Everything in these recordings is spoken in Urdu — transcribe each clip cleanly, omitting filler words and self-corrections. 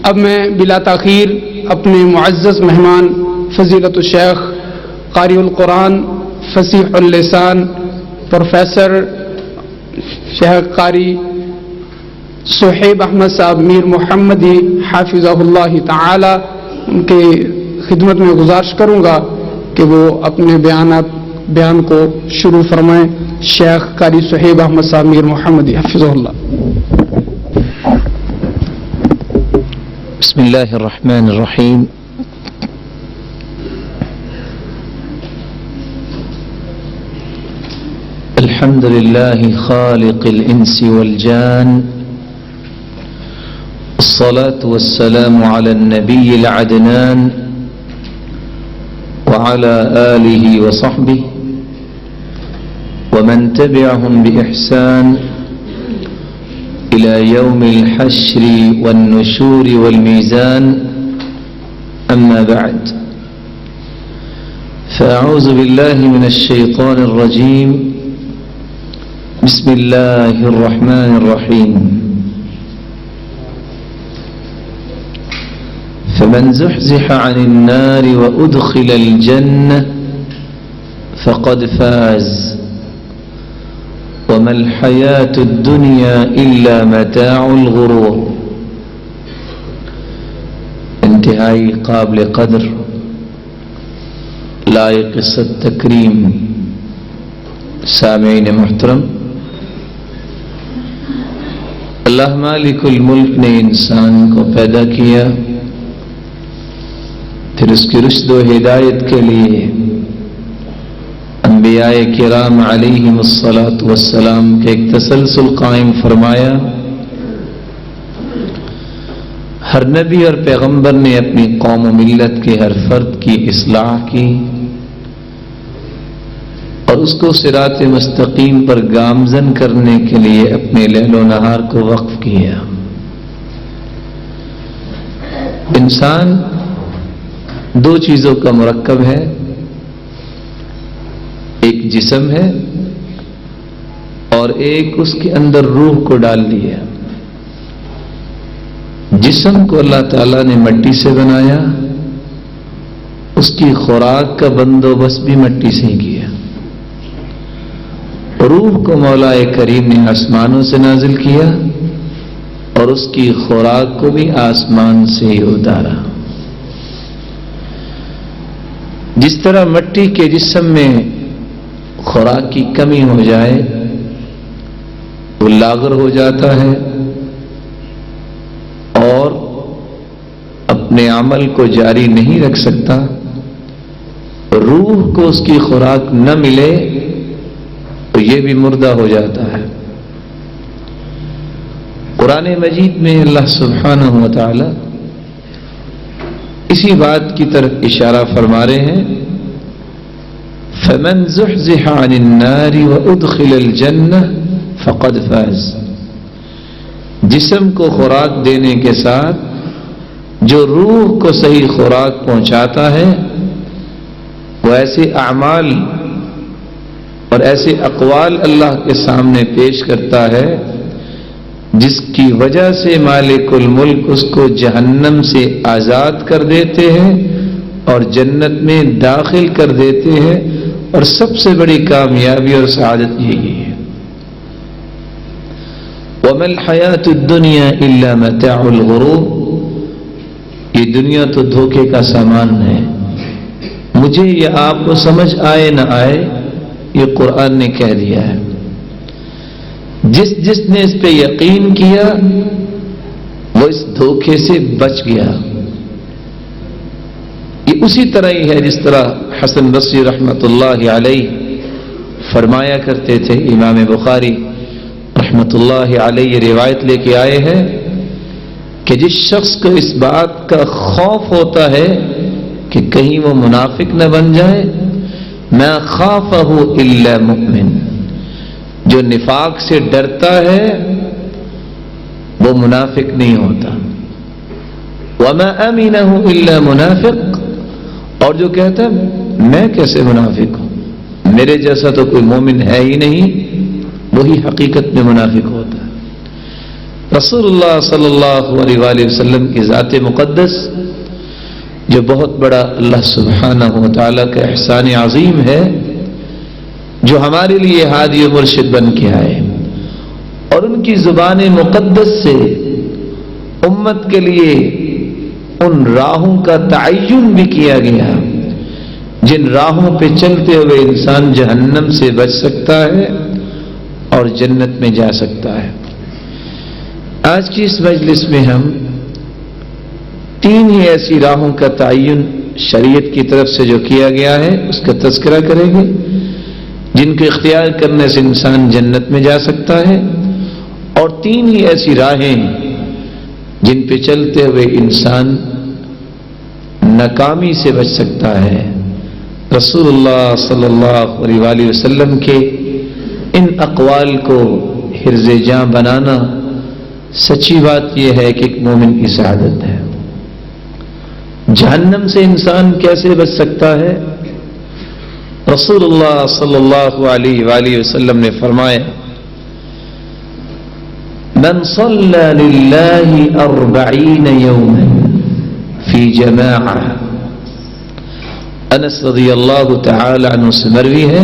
اب میں بلا تاخیر اپنے معزز مہمان فضیلت الشیخ قاری القرآن فصیح اللسان پروفیسر شیخ قاری صہیب احمد صاحب میر محمدی حافظہ اللہ تعالی ان کے خدمت میں گزارش کروں گا کہ وہ اپنے بیان کو شروع فرمائیں. شیخ قاری صہیب احمد صاحب میر محمدی حفظہ اللہ. بسم اللہ الرحمن الرحیم. الحمد للہ خالق الانس والجان الصلاة والسلام على النبي العدنان وعلى آله وصحبه ومن تبعهم بإحسان إلى يوم الحشر والنشور والميزان أما بعد فأعوذ بالله من الشيطان الرجيم بسم الله الرحمن الرحيم فمن زحزح عن النار وأدخل الجنة فقد فاز وما الحياة الدنيا إلا متاع الغرور. انتہائی قابل قدر لائق تکریم سامعین محترم، اللہ مالک الملک نے انسان کو پیدا کیا، پھر اس کی رشد و ہدایت کے لیے انبیاء کرام علیہم الصلاۃ والسلام کے ایک تسلسل قائم فرمایا. ہر نبی اور پیغمبر نے اپنی قوم و ملت کے ہر فرد کی اصلاح کی اور اس کو صراط مستقیم پر گامزن کرنے کے لیے اپنے لیل و نہار کو وقف کیا. انسان دو چیزوں کا مرکب ہے، ایک جسم ہے اور ایک اس کے اندر روح کو ڈال دیا. جسم کو اللہ تعالیٰ نے مٹی سے بنایا، اس کی خوراک کا بندوبست بھی مٹی سے ہی کیا. روح کو مولا کریم نے آسمانوں سے نازل کیا اور اس کی خوراک کو بھی آسمان سے ہی اتارا. جس طرح مٹی کے جسم میں خوراک کی کمی ہو جائے وہ لاغر ہو جاتا ہے اور اپنے عمل کو جاری نہیں رکھ سکتا، روح کو اس کی خوراک نہ ملے تو یہ بھی مردہ ہو جاتا ہے. قرآن مجید میں اللہ سبحانہ و تعالی اسی بات کی طرف اشارہ فرما رہے ہیں، فمن زحزح عن النار وادخل الجنہ فقد فاز. جسم کو خوراک دینے کے ساتھ جو روح کو صحیح خوراک پہنچاتا ہے وہ ایسے اعمال اور ایسے اقوال اللہ کے سامنے پیش کرتا ہے جس کی وجہ سے مالک الملک اس کو جہنم سے آزاد کر دیتے ہیں اور جنت میں داخل کر دیتے ہیں، اور سب سے بڑی کامیابی اور سعادت یہی ہے. وَمَا الْحَيَاةُ الدُّنْيَا إِلَّا مَتَاعُ الْغُرُورِ. یہ دنیا تو دھوکے کا سامان ہے. مجھے یہ آپ کو سمجھ آئے نہ آئے یہ قرآن نے کہہ دیا ہے. جس نے اس پہ یقین کیا وہ اس دھوکے سے بچ گیا. یہ اسی طرح ہی ہے جس طرح حسن بصری رحمۃ اللہ علیہ فرمایا کرتے تھے. امام بخاری رحمۃ اللہ علیہ روایت لے کے آئے ہیں کہ جس شخص کو اس بات کا خوف ہوتا ہے کہ کہیں وہ منافق نہ بن جائے، ما خافہ الا مؤمن، جو نفاق سے ڈرتا ہے وہ منافق نہیں ہوتا. وما امنہ الا منافق، اور جو کہتا ہے میں کیسے منافق ہوں، میرے جیسا تو کوئی مومن ہے ہی نہیں، وہی حقیقت میں منافق ہوتا ہے. رسول اللہ صلی اللہ علیہ وآلہ وسلم کی ذات مقدس جو بہت بڑا اللہ سبحانہ و تعالیٰ کا احسان عظیم ہے، جو ہمارے لیے ہادی و مرشد بن کے آئے، اور ان کی زبان مقدس سے امت کے لیے ان راہوں کا تعین بھی کیا گیا جن راہوں پہ چلتے ہوئے انسان جہنم سے بچ سکتا ہے اور جنت میں جا سکتا ہے۔ آج کی اس مجلس میں ہم 3 ہی ایسی راہوں کا تعین شریعت کی طرف سے جو کیا گیا ہے اس کا تذکرہ کریں گے، جن کو اختیار کرنے سے انسان جنت میں جا سکتا ہے، اور 3 ہی ایسی راہیں جن پہ چلتے ہوئے انسان ناکامی سے بچ سکتا ہے۔ رسول اللہ صلی اللہ علیہ وآلہ وسلم کے ان اقوال کو حرز جاں بنانا سچی بات یہ ہے کہ ایک مومن کی سعادت ہے۔ جہنم سے انسان کیسے بچ سکتا ہے؟ رسول اللہ صلی اللہ علیہ وآلہ وسلم نے فرمایا، من صلى لله 40 يوما في جماعة، انس رضی اللہ تعالی عنہ سے مروی ہے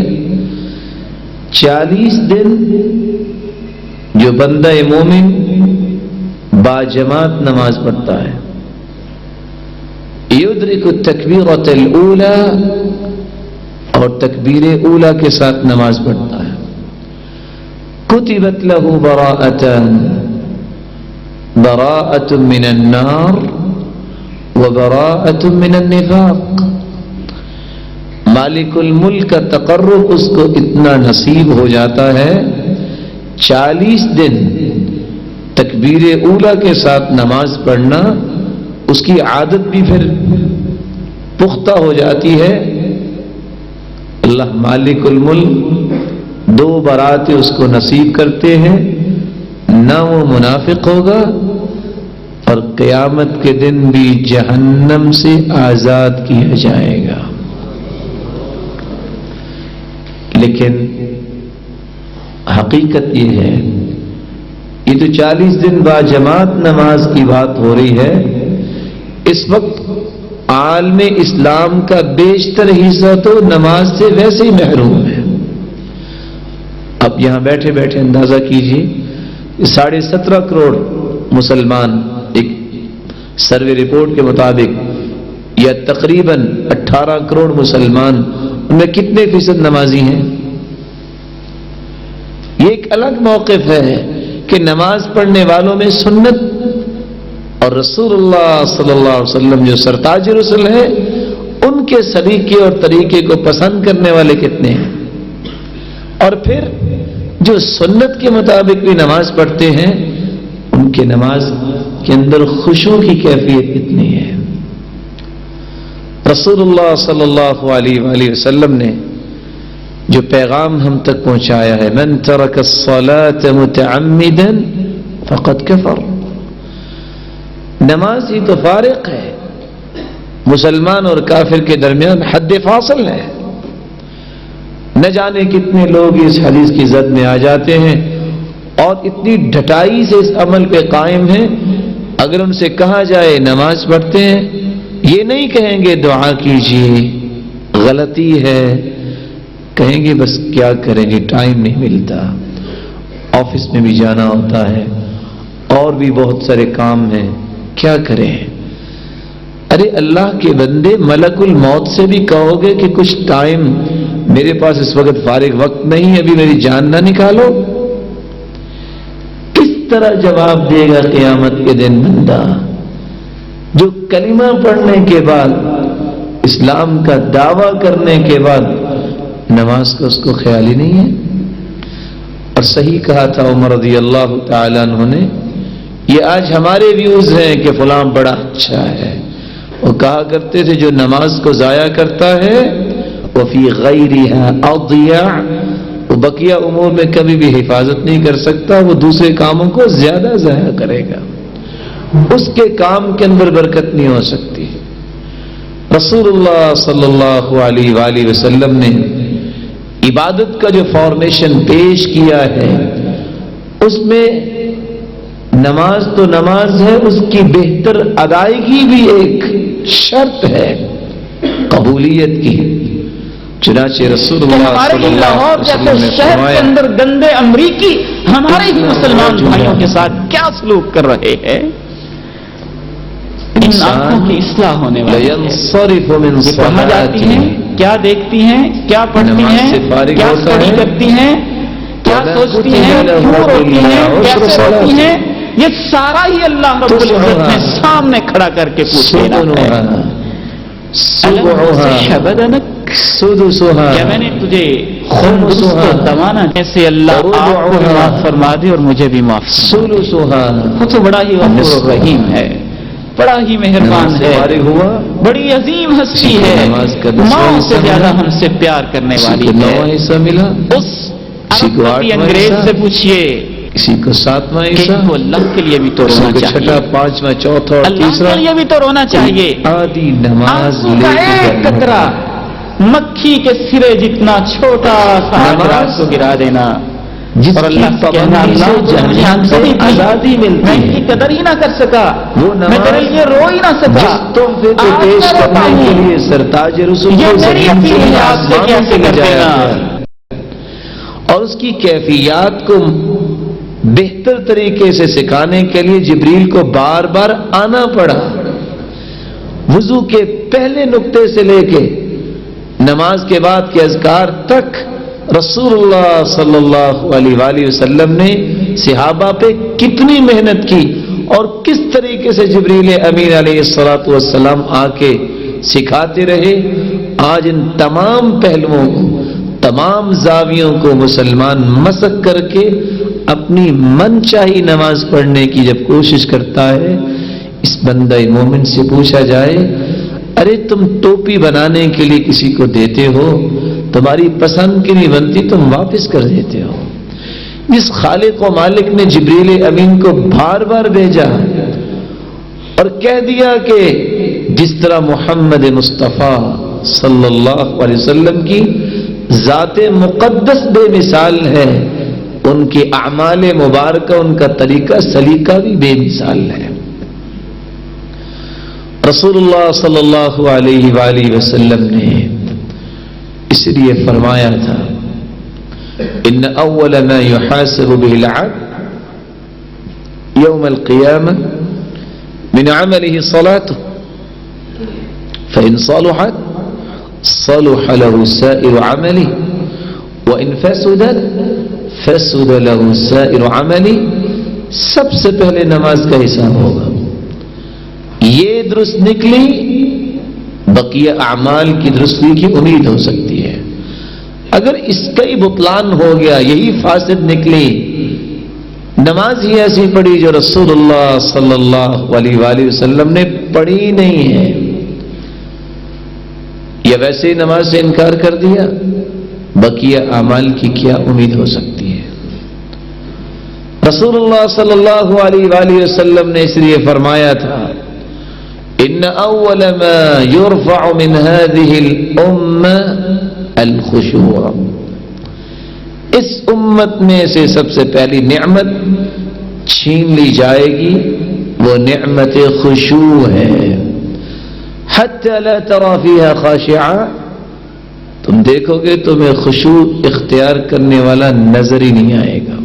40 دن جو بندہ مومن با جماعت نماز پڑھتا ہے، یدرک التکبیرۃ الاولی، اور تکبیر اولا کے ساتھ نماز پڑھتا ہے، کتبت له براءۃ من النار وبراءۃ من النفاق۔ مالک الملک کا تقرب اس کو اتنا نصیب ہو جاتا ہے، 40 دن تکبیر اولا کے ساتھ نماز پڑھنا اس کی عادت بھی پھر پختہ ہو جاتی ہے۔ اللہ مالک الملک 2 براتیں اس کو نصیب کرتے ہیں، نہ وہ منافق ہوگا اور قیامت کے دن بھی جہنم سے آزاد کیا جائے گا۔ لیکن حقیقت یہ ہے، یہ تو 40 دن با جماعت نماز کی بات ہو رہی ہے، اس وقت عالم اسلام کا بیشتر حصہ تو نماز سے ویسے ہی محروم ہے۔ اب یہاں بیٹھے بیٹھے اندازہ کیجئے، 17.5 کروڑ مسلمان ایک سروے رپورٹ کے مطابق، یا تقریباً 18 کروڑ مسلمان، ان میں کتنے فیصد نمازی ہیں؟ یہ ایک الگ موقف ہے کہ نماز پڑھنے والوں میں سنت اور رسول اللہ صلی اللہ علیہ وسلم جو سرتاج رسول ہیں ان کے سلیقے اور طریقے کو پسند کرنے والے کتنے ہیں، اور پھر جو سنت کے مطابق بھی نماز پڑھتے ہیں ان کے نماز کے اندر خشوع کی کیفیت کتنی ہے۔ رسول اللہ صلی اللہ علیہ وآلہ وسلم نے جو پیغام ہم تک پہنچایا ہے، من ترک الصلاة متعمدا فقد کفر، نماز ہی تو فارق ہے، مسلمان اور کافر کے درمیان حد فاصل ہے۔ نہ جانے کتنے لوگ اس حدیث کی زد میں آ جاتے ہیں اور اتنی ڈھٹائی سے اس عمل پہ قائم ہیں، اگر ان سے کہا جائے نماز پڑھتے ہیں، یہ نہیں کہیں گے دعا کیجیے، غلطی ہے، کہیں گے بس کیا کریں گے، ٹائم نہیں ملتا، آفس میں بھی جانا ہوتا ہے اور بھی بہت سارے کام ہیں، کیا کریں۔ ارے اللہ کے بندے، ملک الموت سے بھی کہو گے کہ کچھ ٹائم میرے پاس اس وقت فارغ وقت نہیں ہے، ابھی میری جان نہ نکالو، کس طرح جواب دے گا قیامت کے دن بندہ جو کلمہ پڑھنے کے بعد، اسلام کا دعویٰ کرنے کے بعد نماز کا اس کو خیال ہی نہیں ہے؟ اور صحیح کہا تھا عمر رضی اللہ تعالیٰ عنہ نے، یہ آج ہمارے ویوز ہیں کہ فلاں بڑا اچھا ہے، وہ کہا کرتے تھے جو نماز کو ضائع کرتا ہے وفی غیرها اضیع، وہ بقیہ امور میں کبھی بھی حفاظت نہیں کر سکتا، وہ دوسرے کاموں کو زیادہ ضائع کرے گا، اس کے کام کے اندر برکت نہیں ہو سکتی۔ رسول اللہ صلی اللہ علیہ وآلہ وسلم نے عبادت کا جو فارمیشن پیش کیا ہے، اس میں نماز تو نماز ہے، اس کی بہتر ادائیگی بھی ایک شرط ہے قبولیت کی۔ چنانچہ رسول اللہ ہمارے صلی اللہ لاہور علیہ جیسے وسلم نے شہر کے فرمایا، اندر گندے امریکی ہمارے ہی مسلمان بھائیوں کے ساتھ کیا سلوک کر رہے ہیں؟ ان آنکھوں کی اصلاح ہونے والی ہے۔ لَيَنصَرِفُ مِنْ یہ کہاں جاتی ہیں، صَلَاتِهِ، کیا دیکھتی ہیں، کیا پڑھتی نماز ہیں، سے فارغ کیا ہوتا اسٹڈی ہے، کرتی ہیں، کیا وَلَا سوچتی كُتِبَ ہیں، لَهُ کیوں روتی ہیں، إِلَّا عُشْرُ کیسے روتی صَلَاتٍ، ہیں، یہ سارا ہی اللہ رب العزت نے سامنے کھڑا کر کے پوچھ لینا ہے۔ سُبْعُهَا سُدُسُهَا کیا میں نے تجھے خمس کو دمانا جیسے اللہ آپ کو بھی معاف فرما دے اور مجھے بھی معاف فرما دے۔ سُلُسُهَا، وہ تو بڑا ہی غفور الرحیم ہے، بڑا ہی مہربان نماز سے ہے، فارغ ہوا، بڑی عظیم ہستی ہے، نماز کا دسواں ماں سے حصہ زیادہ ملا، ہم سے پیار کرنے کسی والی کو ہے۔ 9واں حصہ ملا، اس کسی کو اربپتی 8واں انگریز حصہ، سے پوچھئے کسی کو 7واں کہ حصہ، ان کو اللہ کے لیے بھی تو کسی رونا کو چاہیے، 6واں، 5واں، 4تھا اور اللہ تیسرا، کے لیے بھی تو رونا چاہیے۔ آدھی نماز آنسو لے کا کے ایک کرنا۔ قطرہ مکھی کے سرے جتنا چھوٹا سا نماز حضرات کو گرا دینا، جس اور اللہ کی سے کہنا پابندی اللہ سے تو مجھے جہنم آنسو سے دی تھی، آزادی ملتی میں ان ہے۔ کی قدر ہی نہ کر سکا، وہ میں نماز تیرے لیے رو ہی نہ سکا، جس تحفے کو آج پیش میں روتا کرنے ہوں۔ کے لیے سرتاج رسول یہ کو میری زمین اپیل سے ہے آپ سے کہ آسمانوں ایسے کے کر لیے جایا دینا۔ گیا، اور اس کی کیفیات کو بہتر طریقے سے سکھانے کے لیے جبریل کو بار بار آنا پڑا۔ وضو کے پہلے نقطے سے لے کے نماز کے بعد کے اذکار تک رسول اللہ صلی اللہ علیہ وآلہ وسلم نے صحابہ پہ کتنی محنت کی اور کس طریقے سے جبریل امین علیہ الصلوۃ والسلام آ کے سکھاتے رہے۔ آج ان تمام پہلوؤں کو، تمام زاویوں کو مسلمان مسک کر کے اپنی من چاہی نماز پڑھنے کی جب کوشش کرتا ہے، اس بندہ مومن سے پوچھا جائے، ارے تم ٹوپی بنانے کے لیے کسی کو دیتے ہو، تمہاری پسند کی نہیں بنتی تم واپس کر دیتے ہو۔ جس خالق و مالک نے جبریل امین کو بار بار بھیجا اور کہہ دیا کہ جس طرح محمد مصطفیٰ صلی اللہ علیہ وسلم کی ذات مقدس بے مثال ہے، ان کے اعمال مبارکہ، ان کا طریقہ سلیقہ بھی بے مثال ہے۔ رسول اللہ صلی اللہ علیہ وآلہ وسلم نے اس لیے فرمایا تھا، ان اول ما يحاسب به العبد يوم القيامة من عمله صلاته فإن صلحت صلح له سائر عمله وإن فسدت فسد له سائر عمله۔ سب سے پہلے نماز کا حساب ہوگا، یہ درست نکلی بقیہ اعمال کی درستی کی امید ہو سکتی ہے، اگر اس کا ہی بطلان ہو گیا، یہی فاسد نکلی، نماز ہی ایسی پڑھی جو رسول اللہ صلی اللہ علیہ وآلہ وسلم نے پڑھی نہیں ہے، یا ویسے ہی نماز سے انکار کر دیا، بقیہ اعمال کی کیا امید ہو سکتی ہے؟ رسول اللہ صلی اللہ علیہ وآلہ وسلم نے اس لیے فرمایا تھا، ان اول ما يرفع من هذه الامه الخشوع، اس امت میں سے سب سے پہلی نعمت چھین لی جائے گی، وہ نعمت خشوع ہے۔ حتى لا ترى فيها خاشعا، تم دیکھو گے تمہیں خشوع اختیار کرنے والا نظر ہی نہیں آئے گا۔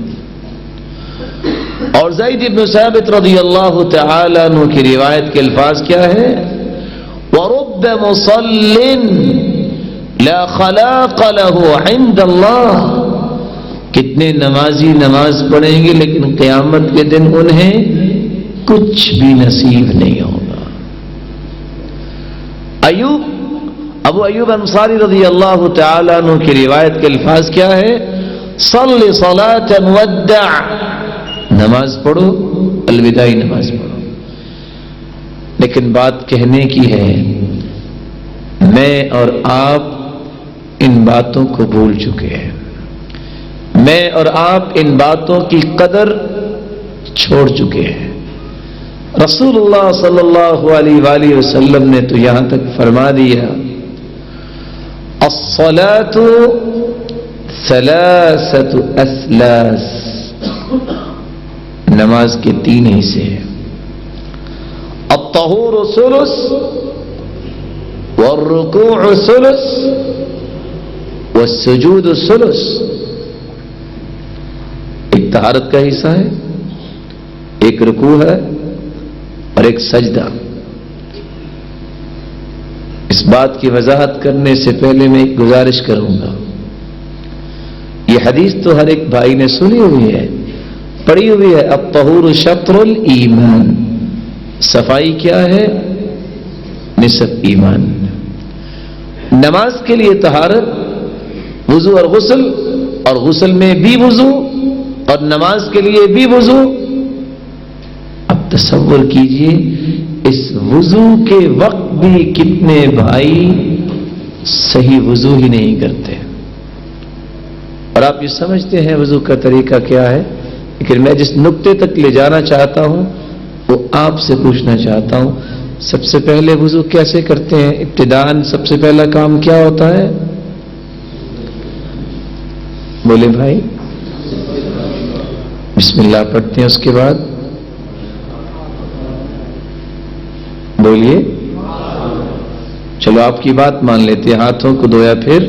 اور زید بن ثابت رضی اللہ تعالی عنہ کی روایت کے الفاظ کیا ہے؟ وَرُبَّ مُصَلٍّ لَا خَلَاقَ لَهُ عِنْدَ اللَّهِ، کتنے نمازی نماز پڑھیں گے لیکن قیامت کے دن انہیں کچھ بھی نصیب نہیں ہوگا۔ ابو ایوب انصاری رضی اللہ تعالی عنہ کی روایت کے الفاظ کیا ہے؟ صلی صلاة ودع، نماز پڑھو، الوداعی نماز پڑھو۔ لیکن بات کہنے کی ہے، میں اور آپ ان باتوں کو بھول چکے ہیں، میں اور آپ ان باتوں کی قدر چھوڑ چکے ہیں۔ رسول اللہ صلی اللہ علیہ وآلہ وسلم نے تو یہاں تک فرما دیا، الصلاۃ ثلاثۃ اسلاس، نماز کے 3 حصے ہیں. الطہور ثلث والرکوع ثلث والسجود ثلث. ایک طہارت کا حصہ ہے، ایک رکوع ہے اور ایک سجدہ. اس بات کی وضاحت کرنے سے پہلے میں ایک گزارش کروں گا. یہ حدیث تو ہر ایک بھائی نے سنی ہوئی ہے، پڑھی ہوئی ہے. الطہور شطر الایمان، صفائی کیا ہے؟ نصف ایمان. نماز کے لیے طہارت، وضو اور غسل، اور غسل میں بھی وضو اور نماز کے لیے بھی وضو. اب تصور کیجئے اس وضو کے وقت بھی کتنے بھائی صحیح وضو ہی نہیں کرتے. اور آپ یہ سمجھتے ہیں وضو کا طریقہ کیا ہے، لیکن میں جس نقطے تک لے جانا چاہتا ہوں وہ آپ سے پوچھنا چاہتا ہوں. سب سے پہلے وضو کیسے کرتے ہیں؟ ابتداءً سب سے پہلا کام کیا ہوتا ہے؟ بولے بھائی. بسم اللہ پڑھتے ہیں، اس کے بعد بولیے. چلو آپ کی بات مان لیتے ہیں. ہاتھوں کو دھویا، پھر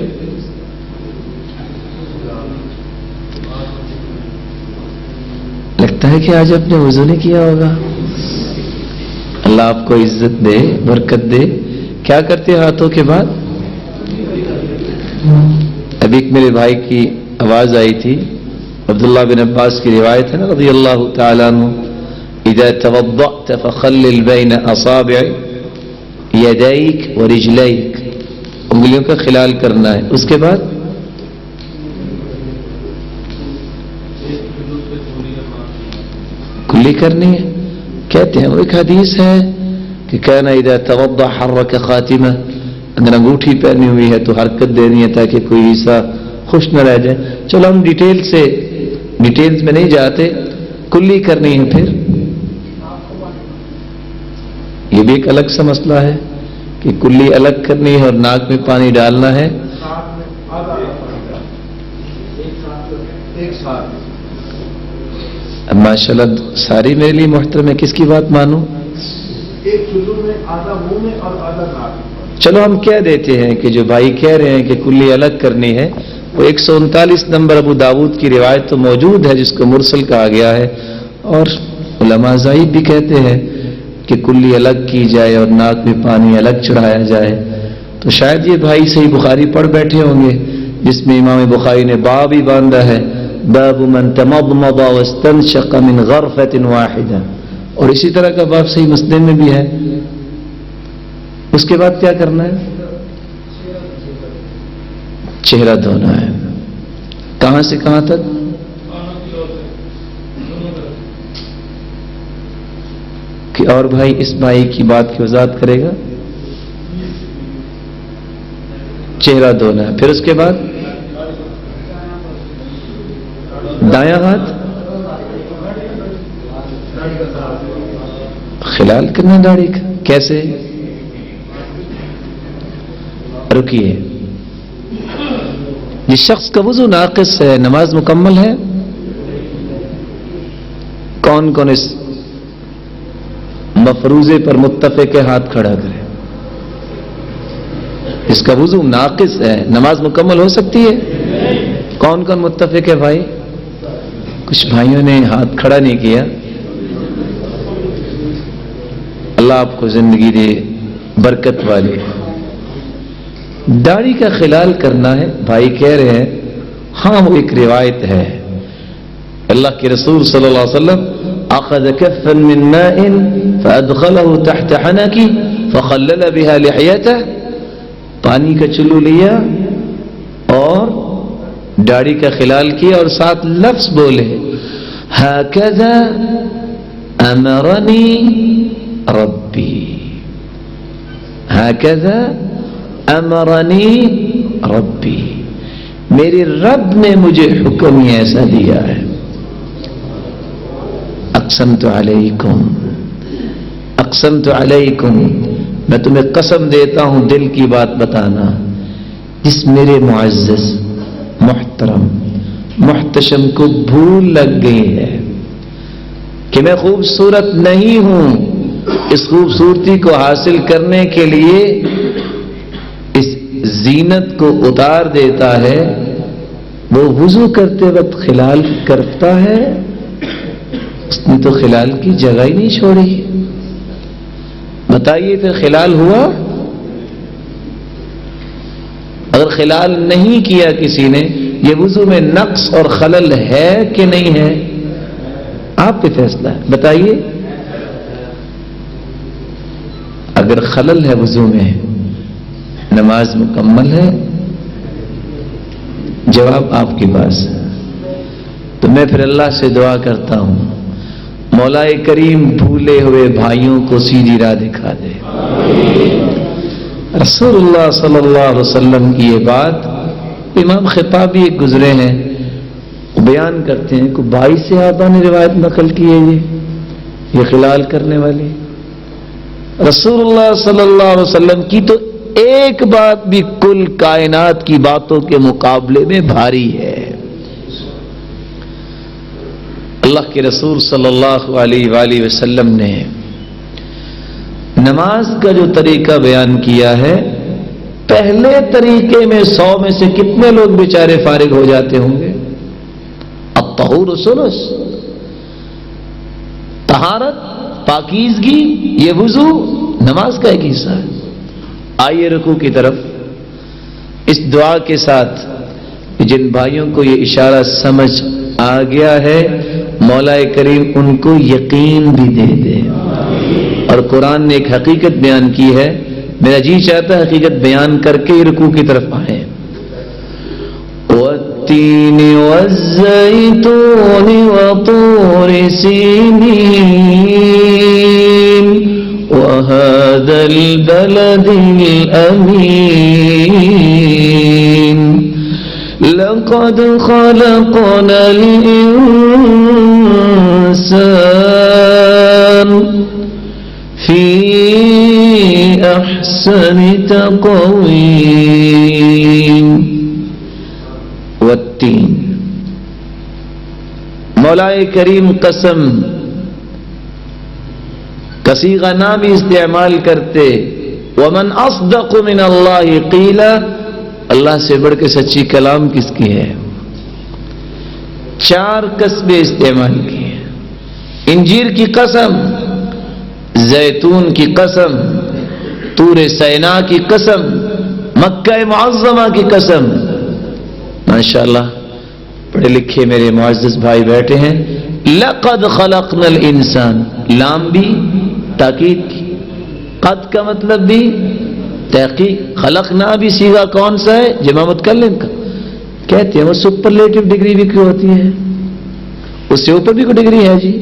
لگتا ہے کہ آج آپ نے وضو نہیں کیا ہوگا. اللہ آپ کو عزت دے، برکت دے. کیا کرتے ہیں ہاتھوں کے بعد؟ ابھی ایک میرے بھائی کی آواز آئی تھی، عبداللہ بن عباس کی روایت ہے نا رضی اللہ تعالیٰ عنہ، اذا توضأت فخلل بین اصابع یدیک ورجلیک، انگلیوں کا خلال کرنا ہے. اس کے بعد کلی کرنی ہے. کہتے ہیں وہ ایک حدیث ہے کہ کان اذا توضأ حرک خاتمہ، اگر انگوٹھی پہنی ہوئی ہے تو حرکت دینی ہے تاکہ کوئی حصہ خوش نہ رہ جائے. چلو ہم ڈیٹیلز میں نہیں جاتے، کلی کرنی ہے. پھر یہ بھی ایک الگ سا مسئلہ ہے کہ کلی الگ کرنی ہے اور ناک میں پانی ڈالنا ہے. ماشاءاللہ ساری میرے لیے محترم ہے. کس کی بات مانوں؟ ایک چلو میں آدھا منہ میں اور آدھا ناک. چلو ہم کہہ دیتے ہیں کہ جو بھائی کہہ رہے ہیں کہ کلی الگ کرنی ہے، وہ 139 نمبر ابو داود کی روایت تو موجود ہے جس کو مرسل کہا گیا ہے، اور علماء ضعیف بھی کہتے ہیں کہ کلی الگ کی جائے اور ناک میں پانی الگ چڑھایا جائے. تو شاید یہ بھائی صحیح بخاری پڑھ بیٹھے ہوں گے جس میں امام بخاری نے باب ہی باندھا ہے، باب من تمضمض واستنشق من غرفة واحدة، اور اسی طرح کا باب صحیح مسلم میں بھی ہے. اس کے بعد کیا کرنا ہے؟ چہرہ دھونا ہے. کہاں سے کہاں تک؟ کہ اور بھائی اس بھائی کی بات کی وضاحت کرے گا. چہرہ دھونا ہے. پھر اس کے بعد دایاں ہاتھ خلال کرنا داڑھی کا. کیسے؟ رکیے. جس شخص کا وضو ناقص ہے، نماز مکمل ہے؟ کون کون اس مفروضے پر متفق ہاتھ کھڑا کرے؟ اس کا وضو ناقص ہے، نماز مکمل ہو سکتی ہے؟ کون کون متفق ہے بھائی؟ کچھ بھائیوں نے ہاتھ کھڑا نہیں کیا. اللہ آپ کو زندگی دے برکت والی. داڑھی کا خلال کرنا ہے. بھائی کہہ رہے ہیں ہاں وہ ایک روایت ہے، اللہ کے رسول صلی اللہ علیہ وسلم اخذ كفا من ماء فادخله تحت حنكه فخلل بها لحيته، پانی کا چلو لیا اور داڑھی کا خلال کیا اور ساتھ لفظ بولے هكذا امرني ربي، هكذا امرنی ربی، میرے رب نے مجھے حکم ہی ایسا دیا ہے. اقسمت علیکم، اقسمت علیکم، میں تمہیں قسم دیتا ہوں دل کی بات بتانا. جس میرے معزز محترم محتشم کو بھول لگ گئی ہے کہ میں خوبصورت نہیں ہوں، اس خوبصورتی کو حاصل کرنے کے لیے اس زینت کو اتار دیتا ہے، وہ وضو کرتے وقت خلال کرتا ہے، اس نے تو خلال کی جگہ ہی نہیں چھوڑی۔ بتائیے پھر خلال ہوا؟ اگر خلال نہیں کیا کسی نے، یہ وضو میں نقص اور خلل ہے کہ نہیں ہے؟ آپ پہ فیصلہ ہے، بتائیے۔ اگر خلل ہے وضو میں، نماز مکمل ہے؟ جواب آپ کے پاس ہے۔ تو میں پھر اللہ سے دعا کرتا ہوں، مولا کریم بھولے ہوئے بھائیوں کو سیدھی راہ دکھا دے۔ رسول اللہ صلی اللہ علیہ وسلم کی یہ بات امام خطابی ایک گزرے ہیں، بیان کرتے ہیں کہ 22 صحابہ نے روایت نقل کی ہے یہ خلال کرنے والے۔ رسول اللہ صلی اللہ علیہ وسلم کی تو ایک بات بھی کل کائنات کی باتوں کے مقابلے میں بھاری ہے۔ اللہ کے رسول صلی اللہ علیہ وآلہ وسلم نے نماز کا جو طریقہ بیان کیا ہے، پہلے طریقے میں 100 میں سے کتنے لوگ بیچارے فارغ ہو جاتے ہوں گے؟ الطہور ثلث، طہارت، پاکیزگی، یہ وضو نماز کا ایک حصہ ہے۔ آئیے رکوع کی طرف اس دعا کے ساتھ، جن بھائیوں کو یہ اشارہ سمجھ آ گیا ہے، مولا کریم ان کو یقین بھی دے دے۔ اور قرآن نے ایک حقیقت بیان کی ہے، میرا جی چاہتا ہے حقیقت بیان کر کے رکوع کی طرف آئیں۔ وَالتِّينِ وَالزَّيْتُونِ وَطُورِ سِينِينَ وَهَذَا الْبَلَدِ الْأَمِينِ لَقَدْ خَلَقْنَا الْإِنسَانَ فِي أَحْسَنِ تَقْوِيمٍ۔ والتین، مولا کریم قسم کسیغہ نام استعمال کرتے، ومن اصدق من اللہ قیلا، اللہ سے بڑھ کے سچی کلام کس کی ہے؟ 4 قسمیں استعمال کی ہیں، انجیر کی قسم، زیتون کی قسم، طور سینا کی قسم، مکہ معظمہ کی قسم۔ ماشاءاللہ پڑھے لکھے میرے معزز بھائی بیٹھے ہیں۔ لقد خلقنا الانسان، لام بھی تاکید کی، قد کا مطلب بھی تحقیق، خلقنا بھی صیغہ کون سا ہے؟ جمع متکلم کا۔ کہتے ہیں وہ سپرلیٹو ڈگری بھی کیوں ہوتی ہے؟ اس سے اوپر بھی کوئی ڈگری ہے جی؟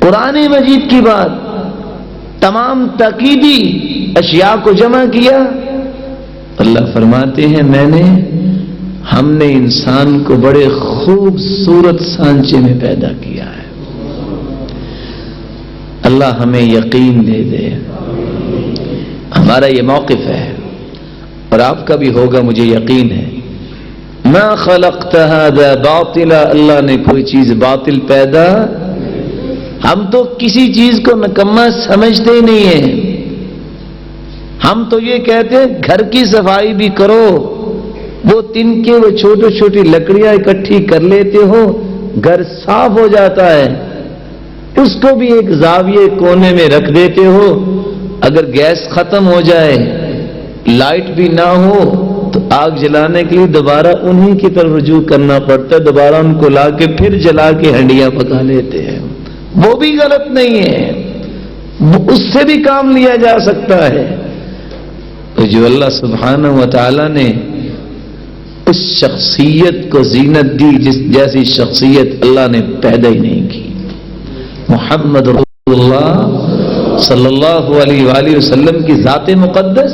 قرآن مجید کی بات، تمام تاکیدی اشیاء کو جمع کیا۔ اللہ فرماتے ہیں ہم نے انسان کو بڑے خوبصورت سانچے میں پیدا کیا ہے۔ اللہ ہمیں یقین دے دے۔ ہمارا یہ موقف ہے اور آپ کا بھی ہوگا، مجھے یقین ہے۔ ما خلقت هذا باطلا، اللہ نے کوئی چیز باطل پیدا، ہم تو کسی چیز کو نکما سمجھتے ہی نہیں ہیں۔ ہم تو یہ کہتے ہیں گھر کی صفائی بھی کرو، وہ تن کے وہ چھوٹی چھوٹی لکڑیاں اکٹھی کر لیتے ہو، گھر صاف ہو جاتا ہے، اس کو بھی ایک زاویے کونے میں رکھ دیتے ہو، اگر گیس ختم ہو جائے، لائٹ بھی نہ ہو تو آگ جلانے کے لیے دوبارہ انہی کی طرف رجوع کرنا پڑتا ہے، دوبارہ ان کو لا کے پھر جلا کے ہنڈیاں پکا لیتے ہیں۔ وہ بھی غلط نہیں ہے، اس سے بھی کام لیا جا سکتا ہے۔ تو جو اللہ سبحانہ و تعالی نے اس شخصیت کو زینت دی، جس جیسی شخصیت اللہ نے پیدا ہی نہیں کی۔ محمد رسول اللہ صلی اللہ علیہ وآلہ وسلم کی ذات مقدس،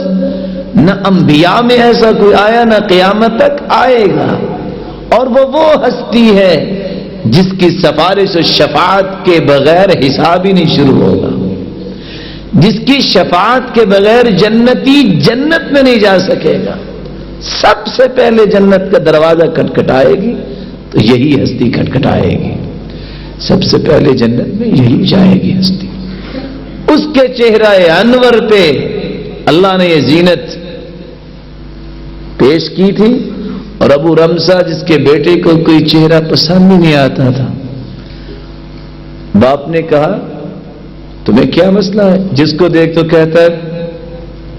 نہ انبیاء میں ایسا کوئی آیا، نہ قیامت تک آئے گا، اور وہ ہستی ہے جس کی سفارش و شفاعت کے بغیر حساب ہی نہیں شروع ہوگا، جس کی شفاعت کے بغیر جنتی جنت میں نہیں جا سکے گا۔ سب سے پہلے جنت کا دروازہ کھٹکھٹائے گی تو یہی ہستی کھٹکھٹائے گی۔ سب سے پہلے جنت میں یہی جائے گی ہستی. اس کے چہرہ انور پہ اللہ نے یہ زینت پیش کی تھی. اور ابو رمزہ جس کے بیٹے کو کوئی چہرہ پسند ہی نہیں آتا تھا، باپ نے کہا تمہیں کیا مسئلہ ہے؟ جس کو دیکھ تو کہتا ہے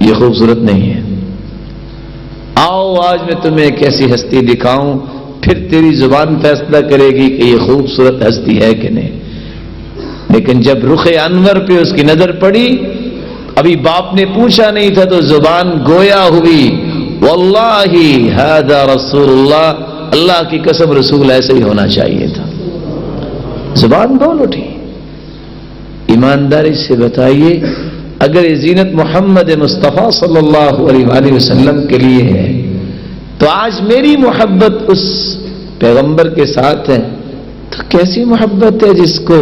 یہ خوبصورت نہیں ہے. آؤ آج میں تمہیں ایک ایسی ہستی دکھاؤں، پھر تیری زبان فیصلہ کرے گی کہ یہ خوبصورت ہستی ہے کہ نہیں. لیکن جب رخ انور پہ اس کی نظر پڑی، ابھی باپ نے پوچھا نہیں تھا تو زبان گویا ہوئی، واللہ ھذا رسول اللہ، اللہ کی قسم رسول ایسے ہی ہونا چاہیے تھا. زبان بول اٹھی. ایمانداری سے بتائیے، اگر یہ زینت محمد مصطفیٰ صلی اللہ علیہ وآلہ وسلم کے لیے ہے تو آج میری محبت اس پیغمبر کے ساتھ ہے تو کیسی محبت ہے جس کو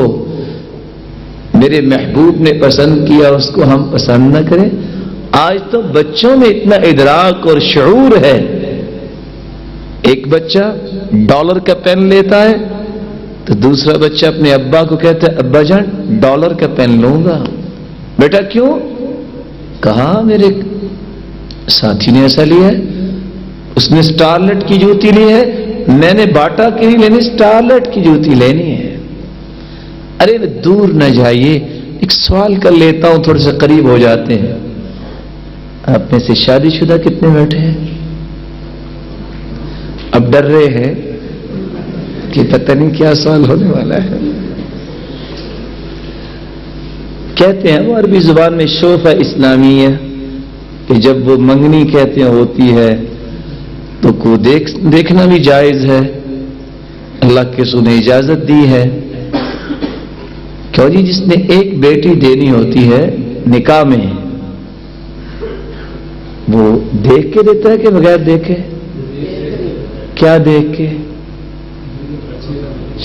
میرے محبوب نے پسند کیا اس کو ہم پسند نہ کریں. آج تو بچوں میں اتنا ادراک اور شعور ہے. ایک بچہ ڈالر کا پین لیتا ہے تو دوسرا بچہ اپنے ابا کو کہتا ہے ابا جان ڈالر کا پین لوں گا. بیٹا کیوں؟ کہا میرے ساتھی نے ایسا لیا ہے، اس نے سٹارلٹ کی جوتی لی ہے، میں نے باٹا کی نہیں لینی، سٹارلٹ کی جوتی لینی ہے. ارے دور نہ جائیے، ایک سوال کر لیتا ہوں، تھوڑے سے قریب ہو جاتے ہیں. آپ میں سے شادی شدہ کتنے بیٹھے ہیں؟ اب ڈر رہے ہیں کہ پتہ نہیں کیا سوال ہونے والا ہے. کہتے ہیں وہ عربی زبان میں شوفہ اسلامیہ کہ جب وہ منگنی کہتے ہیں ہوتی ہے تو کو دیکھنا بھی جائز ہے، اللہ کے رسول نے اجازت دی ہے. کیوں جی؟ جس نے ایک بیٹی دینی ہوتی ہے نکاح میں، وہ دیکھ کے دیتا ہے کہ بغیر دیکھے؟ کیا دیکھ کے؟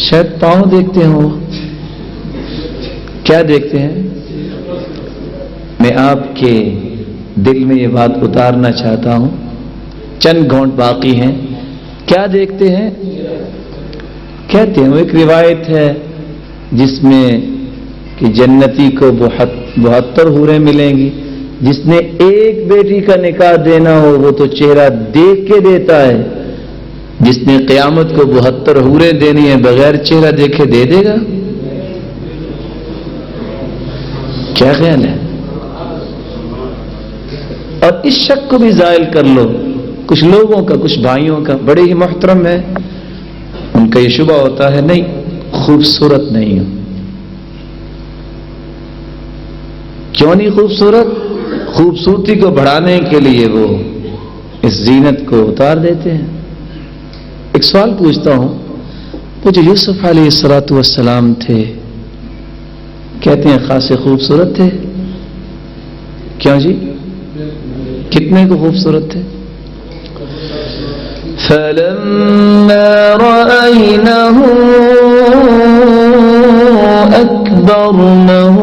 شاید پاؤں دیکھتے ہوں. کیا دیکھتے ہیں؟ میں آپ کے دل میں یہ بات اتارنا چاہتا ہوں، چند گھونٹ باقی ہیں. کیا دیکھتے ہیں؟ کہتے ہیں وہ ایک روایت ہے جس میں کہ جنتی کو 72 حوریں ملیں گی. جس نے ایک بیٹی کا نکاح دینا ہو وہ تو چہرہ دیکھ کے دیتا ہے، جس نے قیامت کو 72 حوریں دینی ہے بغیر چہرہ دیکھے دے دے گا؟ کیا خیال ہے؟ اور اس شک کو بھی زائل کر لو. کچھ لوگوں کا، کچھ بھائیوں کا بڑے ہی محترم ہے، ان کا یہ شبہ ہوتا ہے نہیں خوبصورت نہیں ہو. کیوں نہیں خوبصورت؟ خوبصورتی کو بڑھانے کے لیے وہ اس زینت کو اتار دیتے ہیں. ایک سوال پوچھتا ہوں، وہ جو یوسف علیہ السلام تھے کہتے ہیں خاصے خوبصورت تھے. کیوں جی؟ کتنے کو خوبصورت تھے؟ فَلَمَّا رَأَيْنَهُ أَكْبَرْنَهُ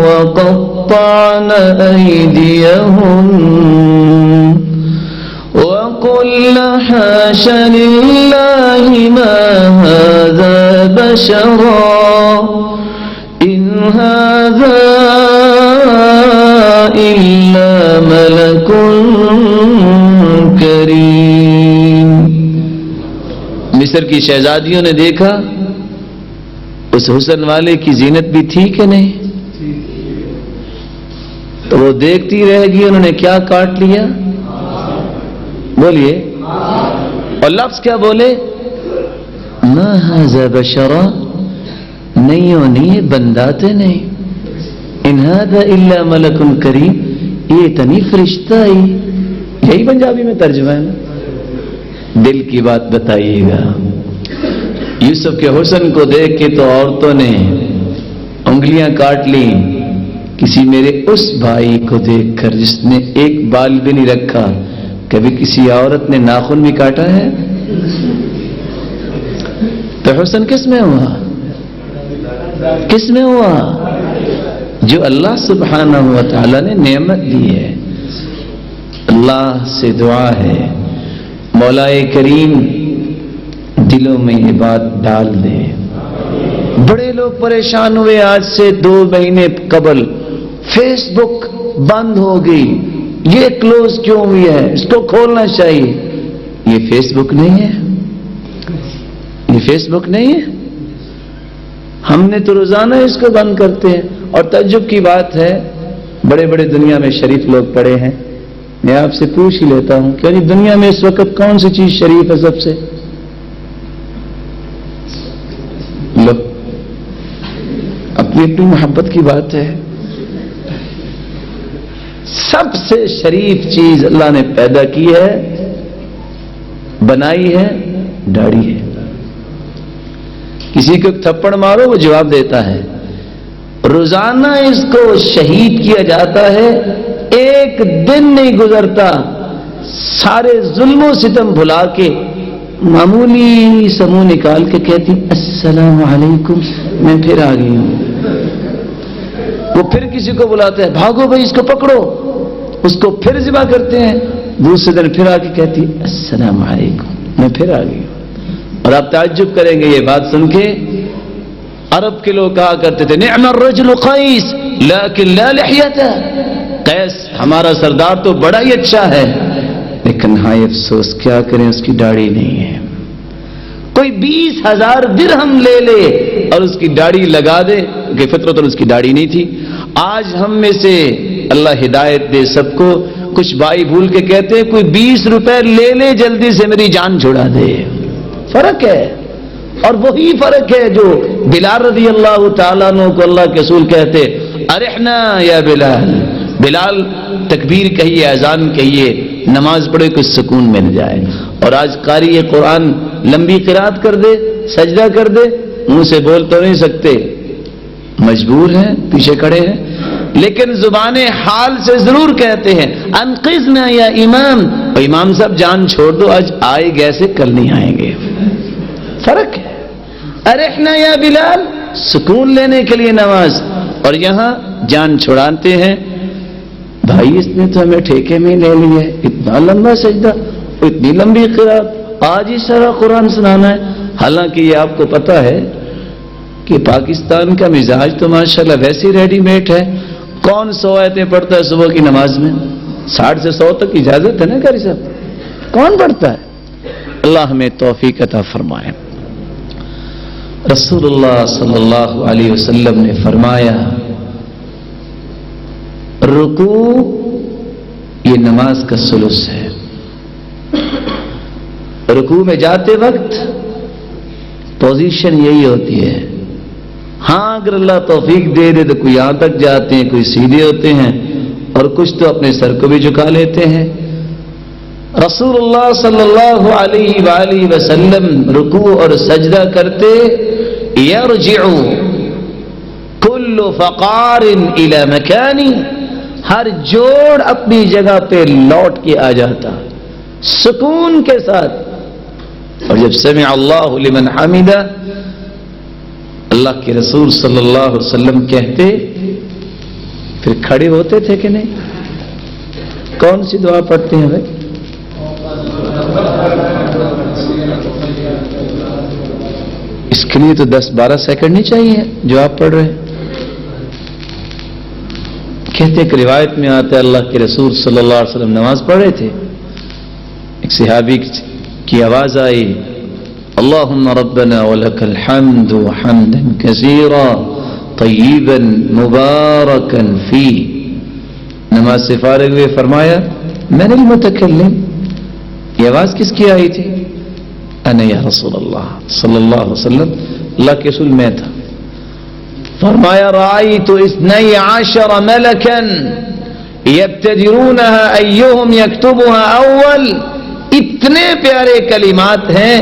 وَقَطَّعْنَ أَيْدِيَهُنَّ وَقُلْنَ حَاشَ لِلَّهِ مَا هَذَا بَشَرًا إِنْ هَذَا إِلَّا مَلَكٌ کریم. مصر کی شہزادیوں نے دیکھا اس حسن والے کی زینت بھی تھی کہ نہیں، تو وہ دیکھتی رہ گئی. انہوں نے کیا کاٹ لیا؟ بولیے. اور لفظ کیا بولے؟ ما ھذا بشرا، نہیں ہو نہیں یہ بندہ تھے نہیں. ان ھذا الا ملک کریم، یہ تنی فرشتہ ہی. یہی پنجابی میں ترجمہ ہے نا. دل کی بات بتائیے گا. یوسف کے حسن کو دیکھ کے تو عورتوں نے انگلیاں کاٹ لی. کسی میرے اس بھائی کو دیکھ کر جس نے ایک بال بھی نہیں رکھا، کبھی کسی عورت نے ناخن بھی کاٹا ہے؟ تو حسن کس میں ہوا؟ کس میں ہوا؟ جو اللہ سبحانہ و تعالی نے نعمت دی ہے. اللہ سے دعا ہے مولا کریم دلوں میں یہ بات ڈال دے. بڑے لوگ پریشان ہوئے آج سے 2 مہینے قبل، فیس بک بند ہو گئی، یہ کلوز کیوں ہوئی ہے، اس کو کھولنا چاہیے۔ یہ فیس بک نہیں ہے، یہ فیس بک نہیں ہے، ہم نے تو روزانہ اس کو بند کرتے ہیں۔ اور تعجب کی بات ہے، بڑے بڑے دنیا میں شریف لوگ پڑے ہیں، میں آپ سے پوچھ ہی لیتا ہوں کہ دنیا میں اس وقت کون سی چیز شریف ہے سب سے؟ لو، اپنی اپنی محبت کی بات ہے، سب سے شریف چیز اللہ نے پیدا کی ہے، بنائی ہے، داڑھی ہے۔ کسی کو تھپڑ مارو وہ جواب دیتا ہے، روزانہ اس کو شہید کیا جاتا ہے، ایک دن نہیں گزرتا سارے ظلم و ستم بھلا کے معمولی سا منہ نکال کے کہتی السلام علیکم، میں پھر آ گئی ہوں۔ وہ پھر کسی کو بلاتا ہے، بھاگو بھائی اس کو پکڑو، اس کو پھر ذبح کرتے ہیں، دوسرے دن پھر آ کے کہتی السلام علیکم، میں پھر آ گئی ہوں۔ اور آپ تعجب کریں گے یہ بات سن کے، عرب کے لوگ کہا کرتے تھے نعم الرجل قیس لیکن لا لحیتہ، قیس ہمارا سردار تو بڑا ہی اچھا ہے، لیکن ہاں افسوس کیا کریں اس کی داڑھی نہیں ہے۔ کوئی 20,000 درہم لے لے اور اس کی داڑھی لگا دے کہ فطرت اس کی داڑھی نہیں تھی۔ آج ہم میں سے اللہ ہدایت دے سب کو، کچھ بھائی بھول کے کہتے ہیں کوئی 20 روپے لے لے جلدی سے میری جان چھڑا دے۔ فرق ہے، اور وہی فرق ہے جو بلال رضی اللہ تعالیٰ عنہ کو اللہ کے رسول کہتے ارحنا یا بلال، بلال تکبیر کہیے، اذان کہیے، نماز پڑھے کچھ سکون مل جائے۔ اور آج قاری قرآن لمبی قرات کر دے، سجدہ کر دے، منہ سے بول تو نہیں سکتے، مجبور ہیں، پیچھے کھڑے ہیں، لیکن زبان حال سے ضرور کہتے ہیں انقذنا یا امام، اور امام صاحب جان چھوڑ دو، آج آئے گئے سے کل نہیں آئیں گے۔ فرق ہے، ارحنا یا بلال سکون لینے کے لیے نماز، اور یہاں جان چھڑاتے ہیں۔ بھائی اس نے تو ہمیں ٹھیکے میں لے لیا ہے، اتنا لمبا سجدہ، اتنی لمبی قرات، آج ہی سارا قرآن سنانا ہے۔ حالانکہ یہ آپ کو پتا ہے کہ پاکستان کا مزاج تو ماشاءاللہ ویسے ریڈی میڈ ہے، کون 100 آیتیں پڑھتا ہے صبح کی نماز میں؟ 60 سے 100 تک اجازت ہے نا قاری صاحب، کون پڑھتا ہے؟ اللہ ہمیں توفیق عطا فرمائے۔ رسول اللہ صلی اللہ علیہ وسلم نے فرمایا رکوع یہ نماز کا ثلث ہے۔ رکوع میں جاتے وقت پوزیشن یہی ہوتی ہے، ہاں اگر اللہ توفیق دے دے تو کوئی یہاں تک جاتے ہیں، کوئی سیدھے ہوتے ہیں، اور کچھ تو اپنے سر کو بھی جھکا لیتے ہیں۔ رسول اللہ صلی اللہ علیہ وآلہ وسلم رکوع اور سجدہ کرتے یرجع کل فقار الی مکانی، ہر جوڑ اپنی جگہ پہ لوٹ کے آ جاتا سکون کے ساتھ۔ اور جب سمع اللہ لمن حمدہ، اللہ کے رسول صلی اللہ علیہ وسلم کہتے پھر کھڑے ہوتے تھے کہ نہیں؟ کون سی دعا پڑھتے ہیں بھائی؟ اس کے لیے تو 10-12 سیکنڈ نہیں چاہیے جو آپ پڑھ رہے ہیں۔ کہتے کہ روایت میں آتا ہے اللہ کے رسول صلی اللہ علیہ وسلم نماز پڑھ رہے تھے، ایک صحابی کی آواز آئی اللہم ربنا ولک الحمد حمدا کثیرا طیبا مبارکا فی، نماز سے فارغ ہوئے فرمایا من المتکلم، یہ آواز کس کی آئی تھی؟ انا یا رسول اللہ صلی اللہ علیہ وسلم، اللہ کے رسول میں تھا۔ فرمایا رأیت 12 ملکا یبتدرونها ایہم یکتبها اول، اتنے پیارے کلمات ہیں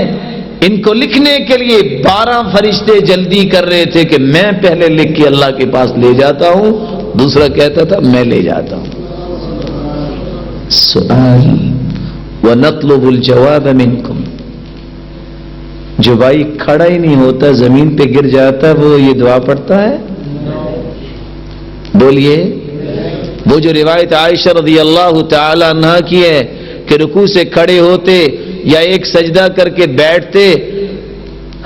ان کو لکھنے کے لیے 12 فرشتے جلدی کر رہے تھے کہ میں پہلے لکھ کے اللہ کے پاس لے جاتا ہوں، دوسرا کہتا تھا میں لے جاتا ہوں۔ سؤال وَنَطْلُبُ الْجَوَابَ مِنْكُمْ، جو بھائی کھڑا ہی نہیں ہوتا زمین پہ گر جاتا وہ یہ دعا پڑھتا ہے؟ بولیے۔ وہ جو روایت عائشہ رضی اللہ تعالی عنہا کی ہے کہ رکوع سے کھڑے ہوتے یا ایک سجدہ کر کے بیٹھتے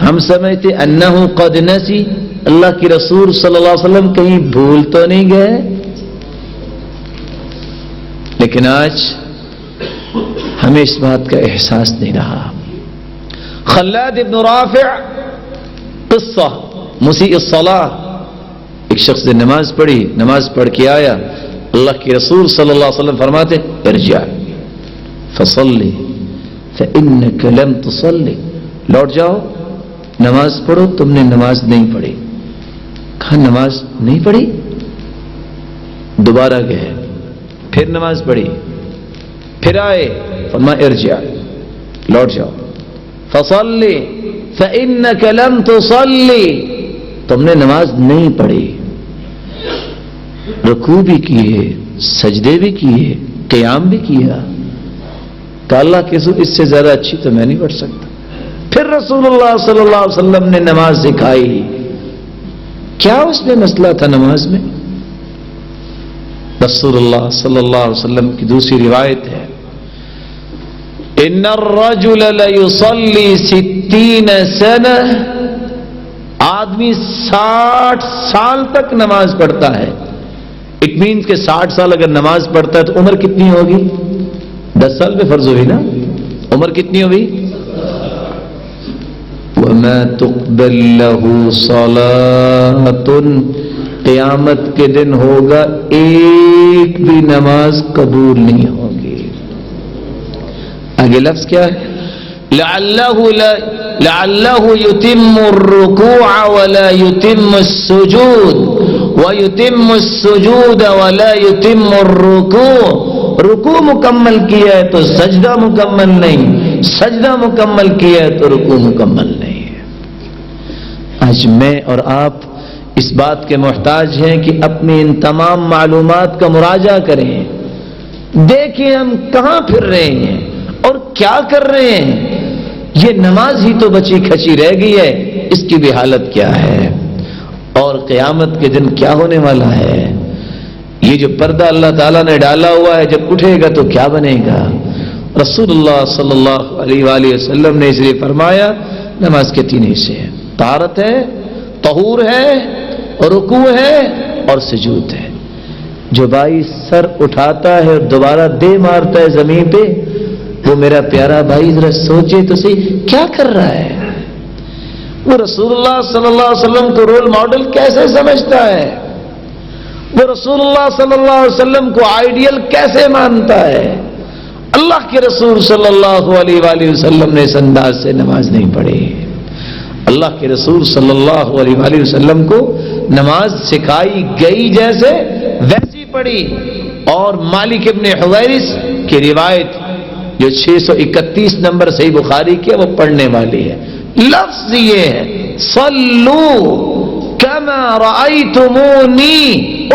ہم سمجھتے انہو قد نسی، اللہ کی رسول صلی اللہ علیہ وسلم کہیں بھول تو نہیں گئے، لیکن آج ہمیں اس بات کا احساس نہیں رہا۔ خلاد ابن رافع قصہ مسیء الصلاۃ، ایک شخص نے نماز پڑھی، نماز پڑھ کے آیا، اللہ کی رسول صلی اللہ علیہ وسلم فرماتے ارجع فصلی فإنک لم تصلی، لوٹ جاؤ نماز پڑھو، تم نے نماز نہیں پڑھی۔ کہا نماز نہیں پڑھی؟ دوبارہ گئے، پھر نماز پڑھی، پھر آئے، فرمایا ارجع، لوٹ جاؤ، فصلی فإنک لم تصلی، تم نے نماز نہیں پڑھی۔ رکوع بھی کیے، سجدے بھی کیے، قیام بھی کیا، کہ اللہ کے رسول اس سے زیادہ اچھی تو میں نہیں پڑھ سکتا۔ پھر رسول اللہ صلی اللہ علیہ وسلم نے نماز سکھائی، کیا اس میں مسئلہ تھا نماز میں؟ رسول اللہ صلی اللہ علیہ وسلم کی دوسری روایت ہے، ان الرجل لیصلی 60 سنہ، آدمی 60 سال تک نماز پڑھتا ہے۔ اٹ مینس کہ 60 سال اگر نماز پڑھتا ہے تو عمر کتنی ہوگی؟ 10 سال پہ فرض ہوئی نا، عمر کتنی ہوگی؟ وَمَا تُقْبَلْ لَهُ صَلَاةٌ، قیامت کے دن ہوگا ایک بھی نماز قبول نہیں ہوگی۔ آگے لفظ کیا ہے؟ لَعَلَّهُ يُتِمُّ الرُّكُوعَ وَلَا يُتِمُّ السُّجُودَ وَيُتِمُّ السُّجُودَ وَلَا يُتِمُّ الرُّكُوعَ، رکوع مکمل کیا ہے تو سجدہ مکمل نہیں، سجدہ مکمل کیا ہے تو رکوع مکمل نہیں ہے۔ آج میں اور آپ اس بات کے محتاج ہیں کہ اپنی ان تمام معلومات کا مراجعہ کریں، دیکھیں ہم کہاں پھر رہے ہیں اور کیا کر رہے ہیں۔ یہ نماز ہی تو بچی کھچی رہ گئی ہے، اس کی بھی حالت کیا ہے، اور قیامت کے دن کیا ہونے والا ہے۔ یہ جو پردہ اللہ تعالیٰ نے ڈالا ہوا ہے جب اٹھے گا تو کیا بنے گا۔ رسول اللہ صلی اللہ علیہ وآلہ وسلم نے اس لیے فرمایا نماز کے 3 حصے ہیں، طہارت ہے، طہور ہے، رکوع ہے اور سجود ہے۔ جو بھائی سر اٹھاتا ہے اور دوبارہ دے مارتا ہے زمین پہ، وہ میرا پیارا بھائی ذرا سوچے تو صحیح کیا کر رہا ہے۔ وہ رسول اللہ صلی اللہ علیہ وسلم کو رول ماڈل کیسے سمجھتا ہے، وہ رسول اللہ صلی اللہ علیہ وسلم کو آئیڈیل کیسے مانتا ہے۔ اللہ کے رسول صلی اللہ علیہ وآلہ وسلم نے اس انداز سے نماز نہیں پڑھی۔ اللہ کے رسول صلی اللہ علیہ وآلہ وسلم کو نماز سکھائی گئی جیسے ویسی پڑھی۔ اور مالک ابن حویرث کی روایت جو 631 نمبر صحیح بخاری کی وہ پڑھنے والی ہے، لفظ یہ ہے صلو کما رأیتمونی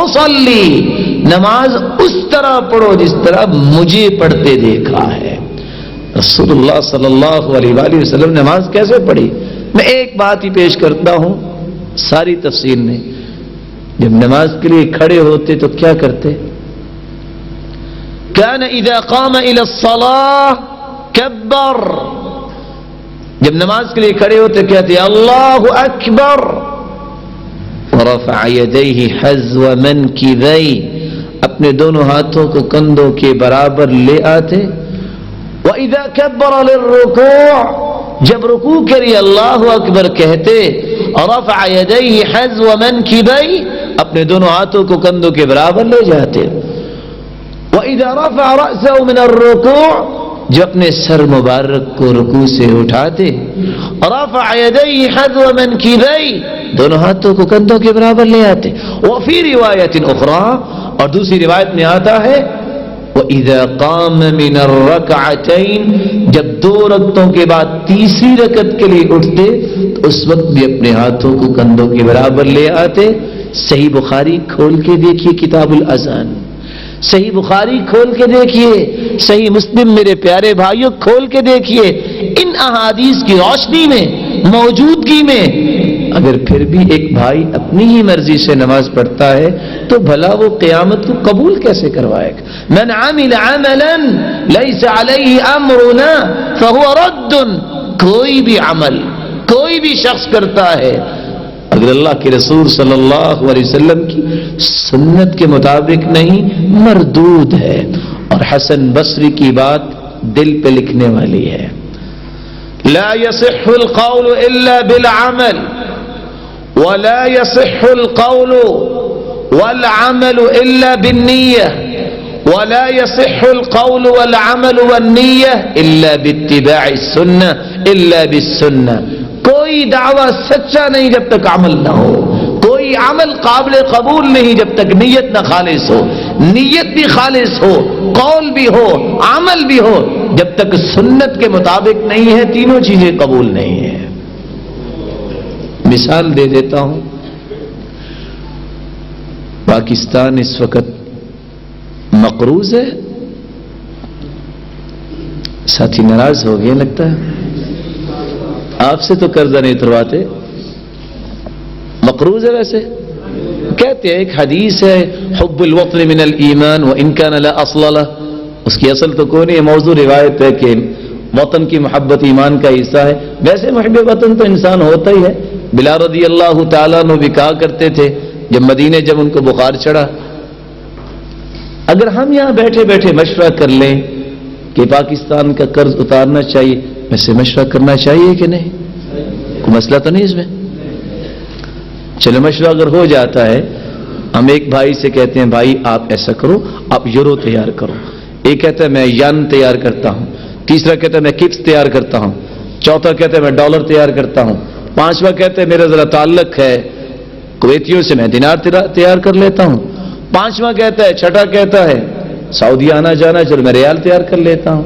اصلی، نماز اس طرح پڑھو جس طرح مجھے پڑھتے دیکھا ہے۔ رسول اللہ صلی اللہ علیہ وآلہ وسلم نماز کیسے پڑھی؟ میں ایک بات ہی پیش کرتا ہوں، ساری تفصیل نہیں۔ جب نماز کے لیے کھڑے ہوتے تو کیا کرتے؟ کان اذا قام الى الصلاة کبر، جب نماز کے لیے کھڑے ہوتے کہتے اللہ اکبر، ورفع یدیہ حذو منکبیہ، اپنے دونوں ہاتھوں کو کندھوں کے برابر لے آتے۔ وَإِذَا كَبَّرَ لِلرُّكُوعِ، جب رکوع کے لیے اللہ اکبر کہتے، رفع یدیہ حذو منکبیہ، اپنے دونوں ہاتھوں کو کندھوں کے برابر لے جاتے۔ وَإِذَا رَفَعَ رَأْسَهُ مِنَ الرُّكُوعِ، جو اپنے سر مبارک کو رکوع سے اٹھاتے، رفع یدیہ حذو منکبیہ، دونوں ہاتھوں کو کندھوں کے برابر لے آتے۔ وفی روایت اخری، اور دوسری روایت میں آتا ہے وَإِذَا قَامَ مِنَ الرَّكْعَتَيْنِ، جب 2 رکعتوں کے بعد تیسری رکعت کے لیے اٹھتے تو اس وقت بھی اپنے ہاتھوں کو کندھوں کے برابر لے آتے۔ صحیح بخاری کھول کے دیکھیے کتاب الاذان، صحیح بخاری کھول کے دیکھیے، صحیح مسلم میرے پیارے بھائیوں کھول کے دیکھیے۔ ان احادیث کی روشنی میں، موجودگی میں، اگر پھر بھی ایک بھائی اپنی ہی مرضی سے نماز پڑھتا ہے تو بھلا وہ قیامت کو قبول کیسے کروائے گا؟ من عمل عملا لیس علیہ امرنا فهو رد، کوئی بھی عمل، کوئی بھی شخص کرتا ہے اگر اللہ کے رسول صلی اللہ علیہ وسلم کی سنت کے مطابق نہیں مردود ہے. اور حسن بصری کی بات دل پہ لکھنے والی ہے. لا يصح القول الا بالعمل ولا يصح القول والعمل الا بالنية ولا يصح القول والعمل والنية الا باتباع السنة الا بالسنة. کوئی دعویٰ سچا نہیں جب تک عمل نہ ہو، کوئی عمل قابل قبول نہیں جب تک نیت نہ خالص ہو. نیت بھی خالص ہو، قول بھی ہو، عمل بھی ہو، جب تک سنت کے مطابق نہیں ہے تینوں چیزیں قبول نہیں ہیں. مثال دے دیتا ہوں. پاکستان اس وقت مقروض ہے. ساتھی ناراض ہو گئے لگتا ہے. آپ سے تو قرضہ نہیں اترواتے، مقروض ہے. ویسے کہتے ہیں ایک حدیث ہے حب الوطن من الایمان وان کان لا اصل له. اس کی اصل تو کوئی نہیں ہے، موضوع روایت ہے کہ وطن کی محبت ایمان کا حصہ ہے. ویسے محب وطن تو انسان ہوتا ہی ہے. بلال رضی اللہ تعالیٰ عنہ بھی کہا کرتے تھے جب مدینے جب ان کو بخار چڑھا، اگر ہم یہاں بیٹھے بیٹھے مشورہ کر لیں کہ پاکستان کا قرض اتارنا چاہیے، ویسے مشورہ کرنا چاہیے کہ نہیں؟ کوئی مسئلہ تو نہیں اس میں. چلو مشورہ اگر ہو جاتا ہے، ہم ایک بھائی سے کہتے ہیں بھائی آپ ایسا کرو، آپ یورو تیار کرو. ایک کہتا ہے میں ین تیار کرتا ہوں، تیسرا کہتا ہے میں کپس تیار کرتا ہوں، چوتھا کہتا ہے میں ڈالر تیار کرتا ہوں، پانچواں کہتا ہے میرا ذرا تعلق ہے کویتیوں سے، میں دینار تیار کر لیتا ہوں. پانچواں کہتا ہے، چھٹا کہتا ہے سعودی آنا جانا، چلو میں ریال تیار کر لیتا ہوں.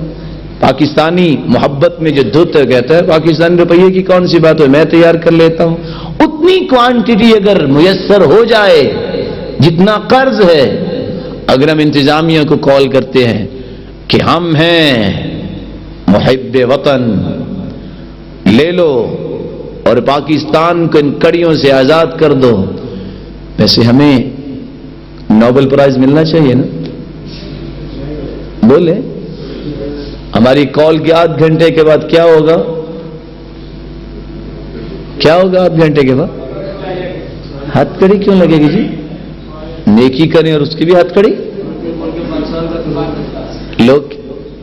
پاکستانی محبت میں جو دھت کہتا ہے پاکستانی روپیے کی کون سی بات ہے، میں تیار کر لیتا ہوں. اتنی کوانٹٹی اگر میسر ہو جائے جتنا قرض ہے، اگر ہم انتظامیہ کو کال کرتے ہیں کہ ہم ہیں محب وطن، لے لو اور پاکستان کو ان کڑیوں سے آزاد کر دو، ویسے ہمیں نوبل پرائز ملنا چاہیے نا؟ بولے ہماری کال کے آدھ گھنٹے کے بعد کیا ہوگا؟ کیا ہوگا آدھ گھنٹے کے بعد؟ ہاتھ کڑی کیوں لگے گی جی؟ نیکی کریں اور اس کی بھی ہاتھ کڑی. لوگ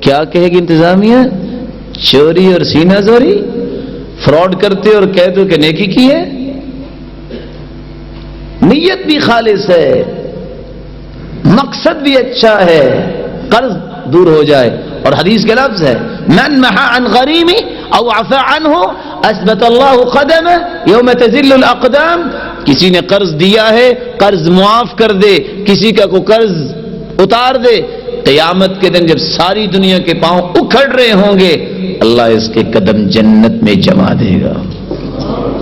کیا کہے گی انتظامیہ؟ چوری اور سینہ زوری، فراڈ کرتے اور کہہ دو کہ نیکی کی ہے. نیت بھی خالص ہے، مقصد بھی اچھا ہے، قرض دور ہو جائے. اور حدیث کے لفظ ہے من محا عن غریمی او عفا عنہ اثبت اللہ قدمہ یوم تزل الاقدام. کسی نے قرض دیا ہے، قرض معاف کر دے، کسی کا کو قرض اتار دے، قیامت کے دن جب ساری دنیا کے پاؤں اکھڑ رہے ہوں گے اللہ اس کے قدم جنت میں جما دے گا.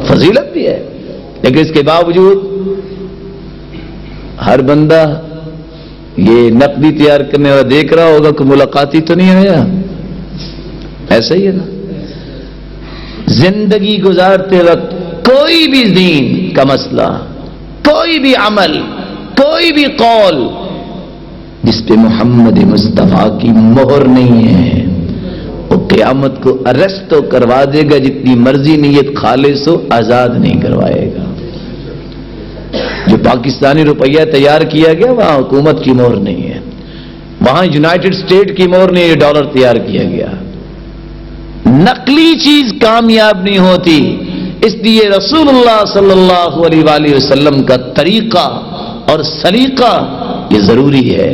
فضیلت بھی ہے، لیکن اس کے باوجود ہر بندہ یہ نقدی تیار کرنے والا دیکھ رہا ہوگا کہ ملاقاتی تو نہیں آیا. ایسا ہی ہے نا. زندگی گزارتے وقت کوئی بھی دین کا مسئلہ، کوئی بھی عمل، کوئی بھی قول جس پہ محمد مصطفیٰ کی مہر نہیں ہے وہ قیامت کو اریسٹ تو کروا دے گا، جتنی مرضی نیت خالص ہو آزاد نہیں کروائے گا. جو پاکستانی روپیہ تیار کیا گیا وہاں حکومت کی مہر نہیں ہے، وہاں یونائٹڈ اسٹیٹ کی مہر نہیں ہے. ڈالر تیار کیا گیا. نقلی چیز کامیاب نہیں ہوتی، اس لیے رسول اللہ صلی اللہ علیہ وآلہ وسلم کا طریقہ اور سلیقہ یہ ضروری ہے.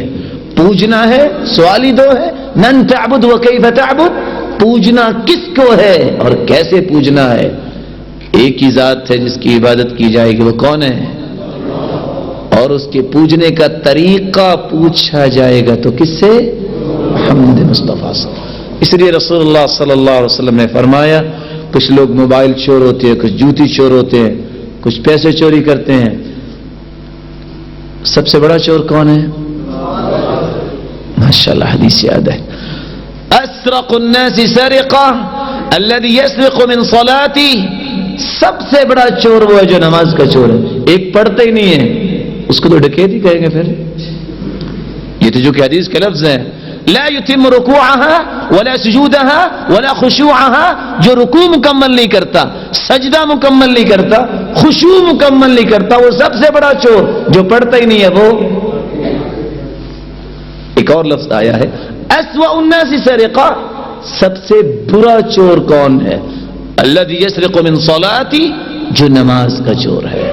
پوجنا ہے، سوال ہی دو ہے، من تعبد وکیف تعبد. پوجنا کس کو ہے اور کیسے پوجنا ہے؟ ایک ہی ذات ہے جس کی عبادت کی جائے گی، وہ کون ہے؟ اور اس کے پوجنے کا طریقہ پوچھا جائے گا تو کس سے؟ محمد مصطفیٰ سے. اس لیے رسول اللہ صلی اللہ علیہ وسلم نے فرمایا کچھ لوگ موبائل چور ہوتے ہیں، کچھ جوتی چور ہوتے ہیں، کچھ پیسے چوری کرتے ہیں. سب سے بڑا چور کون ہے؟ ماشاءاللہ حدیث یاد ہے. اسرق الناس سرقہ الذي يسرق من صلاتی. سب سے بڑا چور وہ ہے جو نماز کا چور ہے. ایک پڑھتا ہی نہیں ہے اس کو تو ڈکیت ہی کہیں گے. پھر یہ تو جو کہ حدیث کے لفظ ہیں لا يتم رکوعها ولا سجودها ولا خشوعها، جو رکوع مکمل نہیں کرتا، سجدہ مکمل نہیں کرتا، خشوع مکمل نہیں کرتا، وہ سب سے بڑا چور، جو پڑھتا ہی نہیں ہے وہ۔ ایک اور لفظ آیا ہے اسوأ الناس سرقہ، سب سے برا چور کون ہے؟ الذي يسرق من صلاتي، جو نماز کا چور ہے۔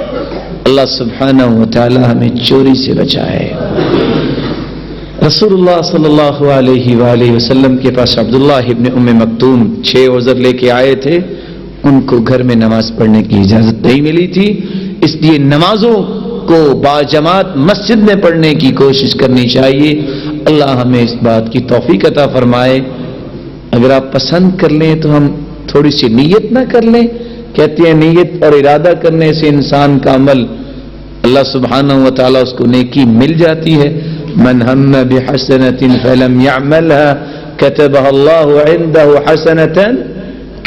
اللہ سبحانہ و تعالی ہمیں چوری سے بچائے۔ رسول اللہ صلی اللہ علیہ وآلہ وسلم کے پاس عبداللہ ابن ام مکتوم 6 عذر لے کے آئے تھے، ان کو گھر میں نماز پڑھنے کی اجازت نہیں ملی تھی، اس لیے نمازوں کو باجماعت مسجد میں پڑھنے کی کوشش کرنی چاہیے۔ اللہ ہمیں اس بات کی توفیق عطا فرمائے۔ اگر آپ پسند کر لیں تو ہم تھوڑی سی نیت نہ کر لیں؟ کہتے ہیں نیت اور ارادہ کرنے سے انسان کا عمل اللہ سبحانہ و تعالیٰ اس کو نیکی مل جاتی ہے۔ من ہم بحسنۃ فلم يعملها كتبها الله عنده حسنۃ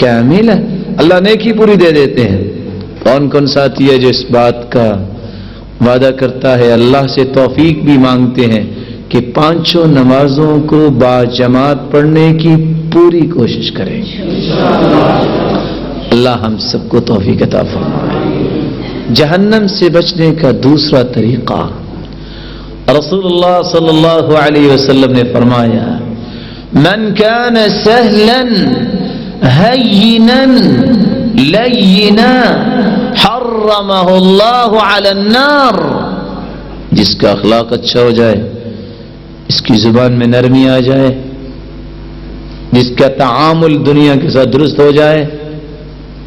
کاملہ، اللہ نیکی پوری دے دیتے ہیں۔ کون کون ساتھی ہے جو اس بات کا وعدہ کرتا ہے، اللہ سے توفیق بھی مانگتے ہیں کہ 5 نمازوں کو باجماعت پڑھنے کی پوری کوشش کریں؟ اللہ ہم سب کو توفیق عطا فرمائے۔ جہنم سے بچنے کا دوسرا طریقہ، رسول اللہ صلی اللہ علیہ وسلم نے فرمایا من کان سہلا ہینا لینا حرمہ اللہ علی النار، جس کا اخلاق اچھا ہو جائے، اس کی زبان میں نرمی آ جائے، جس کا تعامل دنیا کے ساتھ درست ہو جائے،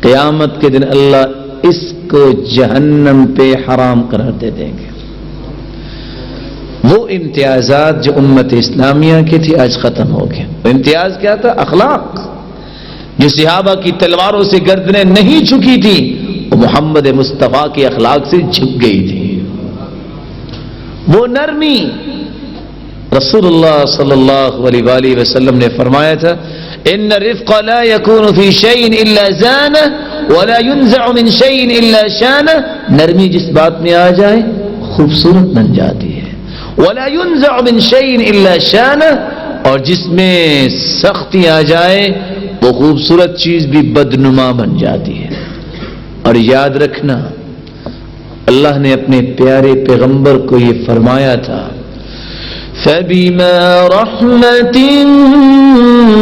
قیامت کے دن اللہ اس کو جہنم پہ حرام قرار دے دیں گے۔ وہ امتیازات جو امت اسلامیہ کی تھی آج ختم ہو گئے۔ وہ امتیاز کیا تھا؟ اخلاق۔ جو صحابہ کی تلواروں سے گردنیں نہیں جھکی تھی، وہ محمد مصطفیٰ کے اخلاق سے جھک گئی تھی۔ وہ نرمی، رسول اللہ صلی اللہ علیہ وآلہ وسلم نے فرمایا تھا ان الرفق لا يكون في شيء الا زانه ولا ينزع من شيء الا شانه، نرمی جس بات میں آ جائے خوبصورت بن جاتی ہے، ولا ينزع من شيء الا شانه، اور جس میں سختی آ جائے وہ خوبصورت چیز بھی بدنما بن جاتی ہے۔ اور یاد رکھنا اللہ نے اپنے پیارے پیغمبر کو یہ فرمایا تھا فَبِمَا رَحْمَةٍ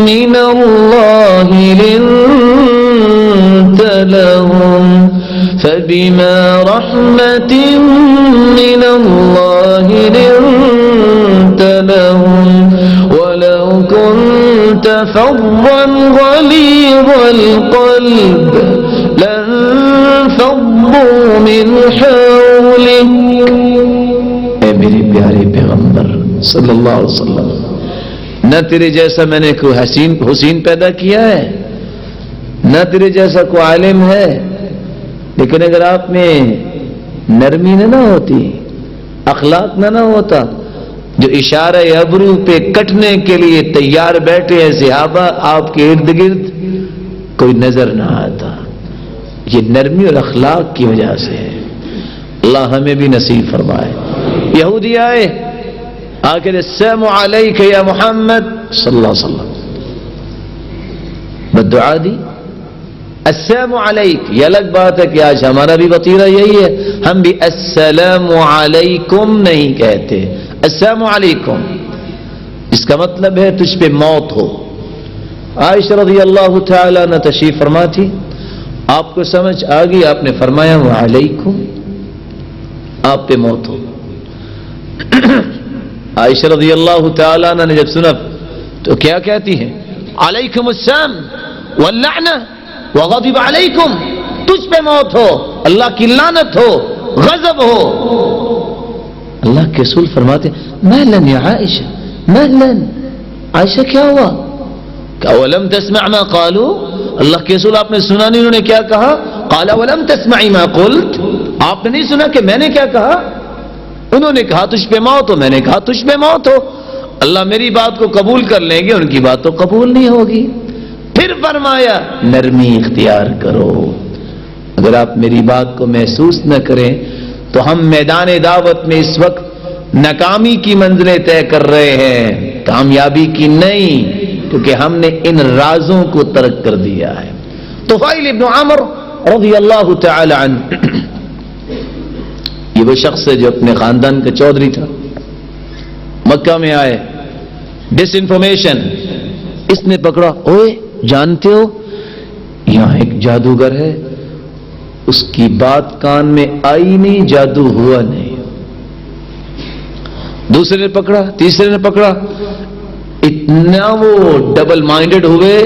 مِّنَ اللَّهِ لِنتَ لَهُمْ فَبِمَا رَحْمَةٍ مِّنَ اللَّهِ لِنتَ لَهُمْ وَلَوْ كُنتَ فَظًّا غَلِيظَ الْقَلْبِ لَانفَضُّوا مِنْ حَوْلِكَ۔ اے میرے پیارے پیغمبر صلی اللہ علیہ وسلم، نہ تیرے جیسا میں نے کوئی حسین پیدا کیا ہے، نہ تیرے جیسا کوئی عالم ہے، لیکن اگر آپ میں نرمی نہ ہوتی، اخلاق نہ ہوتا، جو اشارہ ابرو پہ کٹنے کے لیے تیار بیٹھے ہیں صحابہ آپ کے ارد گرد، کوئی نظر نہ آتا۔ یہ نرمی اور اخلاق کی وجہ سے ہے۔ اللہ ہمیں بھی نصیب فرمائے۔ یہودی آئے آخر السلام علیک یا محمد صلی اللہ علیہ وسلم، بدعا دی السلام علیک۔ یہ الگ بات ہے کہ آج ہمارا بھی وطیرہ یہی ہے، ہم بھی السلام علیکم نہیں کہتے، السلام علیکم، اس کا مطلب ہے تجھ پہ موت ہو۔ عائشہ رضی اللہ تعالیٰ عنہ تشریف فرما تھی، آپ کو سمجھ آ گئی، آپ نے فرمایا وعلیکم، آپ پہ موت ہو۔ عائشہ رضی اللہ تعالیٰ عنہ نے جب سنا تو کیا کہتی ہیں؟ علیکم السلام واللعنہ وغضب علیکم، تجھ پہ موت ہو، اللہ کی لعنت ہو، غضب ہو۔ اللہ کے رسول فرماتے مہلا یا عائشہ، مہلا عائشہ کیا ہوا؟ کہ ولم تسمع ما قالوا، اللہ کے رسول آپ نے سنا نہیں انہوں نے کیا کہا؟ قال ولم تسمعی ما قلت، آپ نے نہیں سنا کہ میں نے کیا کہا؟ انہوں نے کہا تجھ پہ موت ہو، میں نے کہا تجھ پہ موت ہو۔ اللہ میری بات کو قبول کر لیں گے، ان کی بات تو قبول نہیں ہوگی۔ پھر فرمایا نرمی اختیار کرو۔ اگر آپ میری بات کو محسوس نہ کریں تو ہم میدان دعوت میں اس وقت ناکامی کی منزلیں طے کر رہے ہیں، کامیابی کی نہیں، کیونکہ ہم نے ان رازوں کو ترک کر دیا ہے۔ طفیل ابن عمرو رضی اللہ تعالی عنہ، یہ وہ شخص ہے جو اپنے خاندان کا چودھری تھا، مکہ میں آئے، ڈس انفارمیشن اس نے پکڑا، اوے جانتے ہو یہاں ایک جادوگر ہے، اس کی بات کان میں آئی نہیں، جادو ہوا نہیں۔ دوسرے نے پکڑا، تیسرے نے پکڑا، اتنا وہ ڈبل مائنڈڈ ہوئے،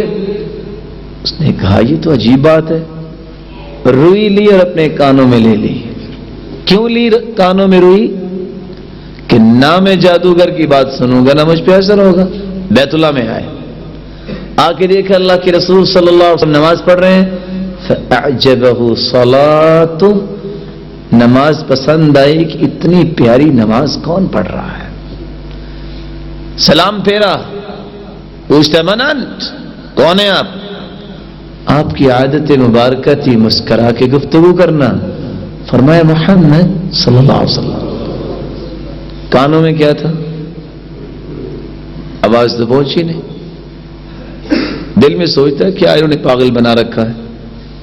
اس نے کہا یہ تو عجیب بات ہے، روئی لی اور اپنے کانوں میں لے لی۔ کیوں لی کانوں میں روئی؟ کہ نہ میں جادوگر کی بات سنوں گا نہ مجھ پہ اثر ہوگا۔ بیت اللہ میں آئے، آ کے دیکھا اللہ کے رسول صلی اللہ علیہ وسلم نماز پڑھ رہے ہیں، فَأَعْجَبَهُ صَلَاتُ، نماز پسند آئی کہ اتنی پیاری نماز کون پڑھ رہا ہے۔ سلام پھیرا، پوچھتا من انت، کون ہے آپ؟ آپ کی عادت مبارکہ تھی مسکرا کے گفتگو کرنا، فرمایا محمد صلی اللہ علیہ وسلم۔ کانوں میں کیا تھا؟ آواز تو پہنچی نہیں۔ دل میں سوچتا ہے کیا انہوں نے پاگل بنا رکھا ہے،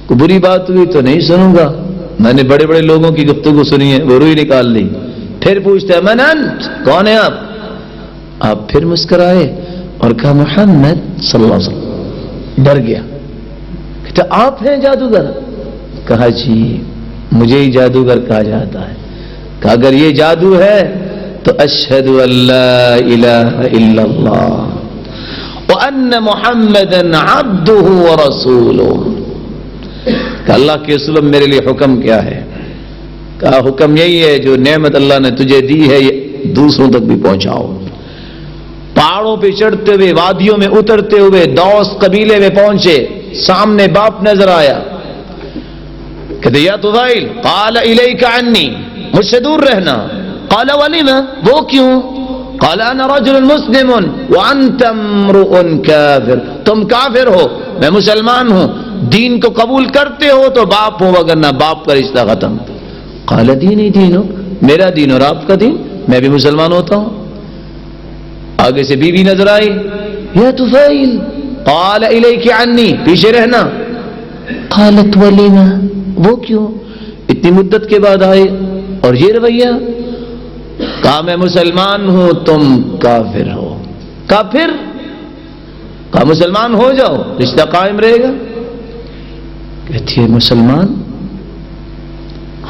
کوئی بری بات ہوئی تو نہیں سنوں گا، میں نے بڑے بڑے لوگوں کی گفتگو سنی ہے، وہ روئی نکال لی۔ پھر پوچھتا ہے من انت، کون ہے آپ؟ آپ پھر مسکرائے اور کہا محمد صلی اللہ علیہ وسلم۔ ڈر گیا، کہتا آپ ہیں جادوگر؟ کہا جی مجھے ہی جادوگر کہا جاتا ہے۔ کہا اگر یہ جادو ہے تو اشہد ان لا الہ الا اللہ وان محمدا عبدہ ورسولہ۔ کہ اللہ کے رسول میرے لیے حکم کیا ہے؟ کہا حکم یہی ہے جو نعمت اللہ نے تجھے دی ہے یہ دوسروں تک بھی پہنچاؤ۔ پہاڑوں پہ چڑھتے ہوئے، وادیوں میں اترتے ہوئے دوس قبیلے میں پہنچے، سامنے باپ نظر آیا، کہتے یا طفیل، قال الیک عنی، مجھ سے دور رہنا۔ قال ولما، وہ کیوں؟ قال انا رجل مسلم وانت امرؤ کافر، تم کافر ہو میں مسلمان ہوں، دین کو قبول کرتے ہو تو باپ ہوں وگرنہ باپ کا رشتہ ختم۔ قال دینی دینک، میرا دین اور آپ کا دین، میں بھی مسلمان ہوتا ہوں۔ آگے سے بیوی نظر آئی، یا طفیل، قال الیک عنی، پیچھے رہنا۔ قالت ولیما، وہ کیوں؟ اتنی مدت کے بعد آئے اور یہ رویہ؟ کہا میں مسلمان ہوں تم کافر ہو۔ کہا پھر؟ کہا مسلمان ہو جاؤ رشتہ قائم رہے گا۔ کہتی ہے مسلمان،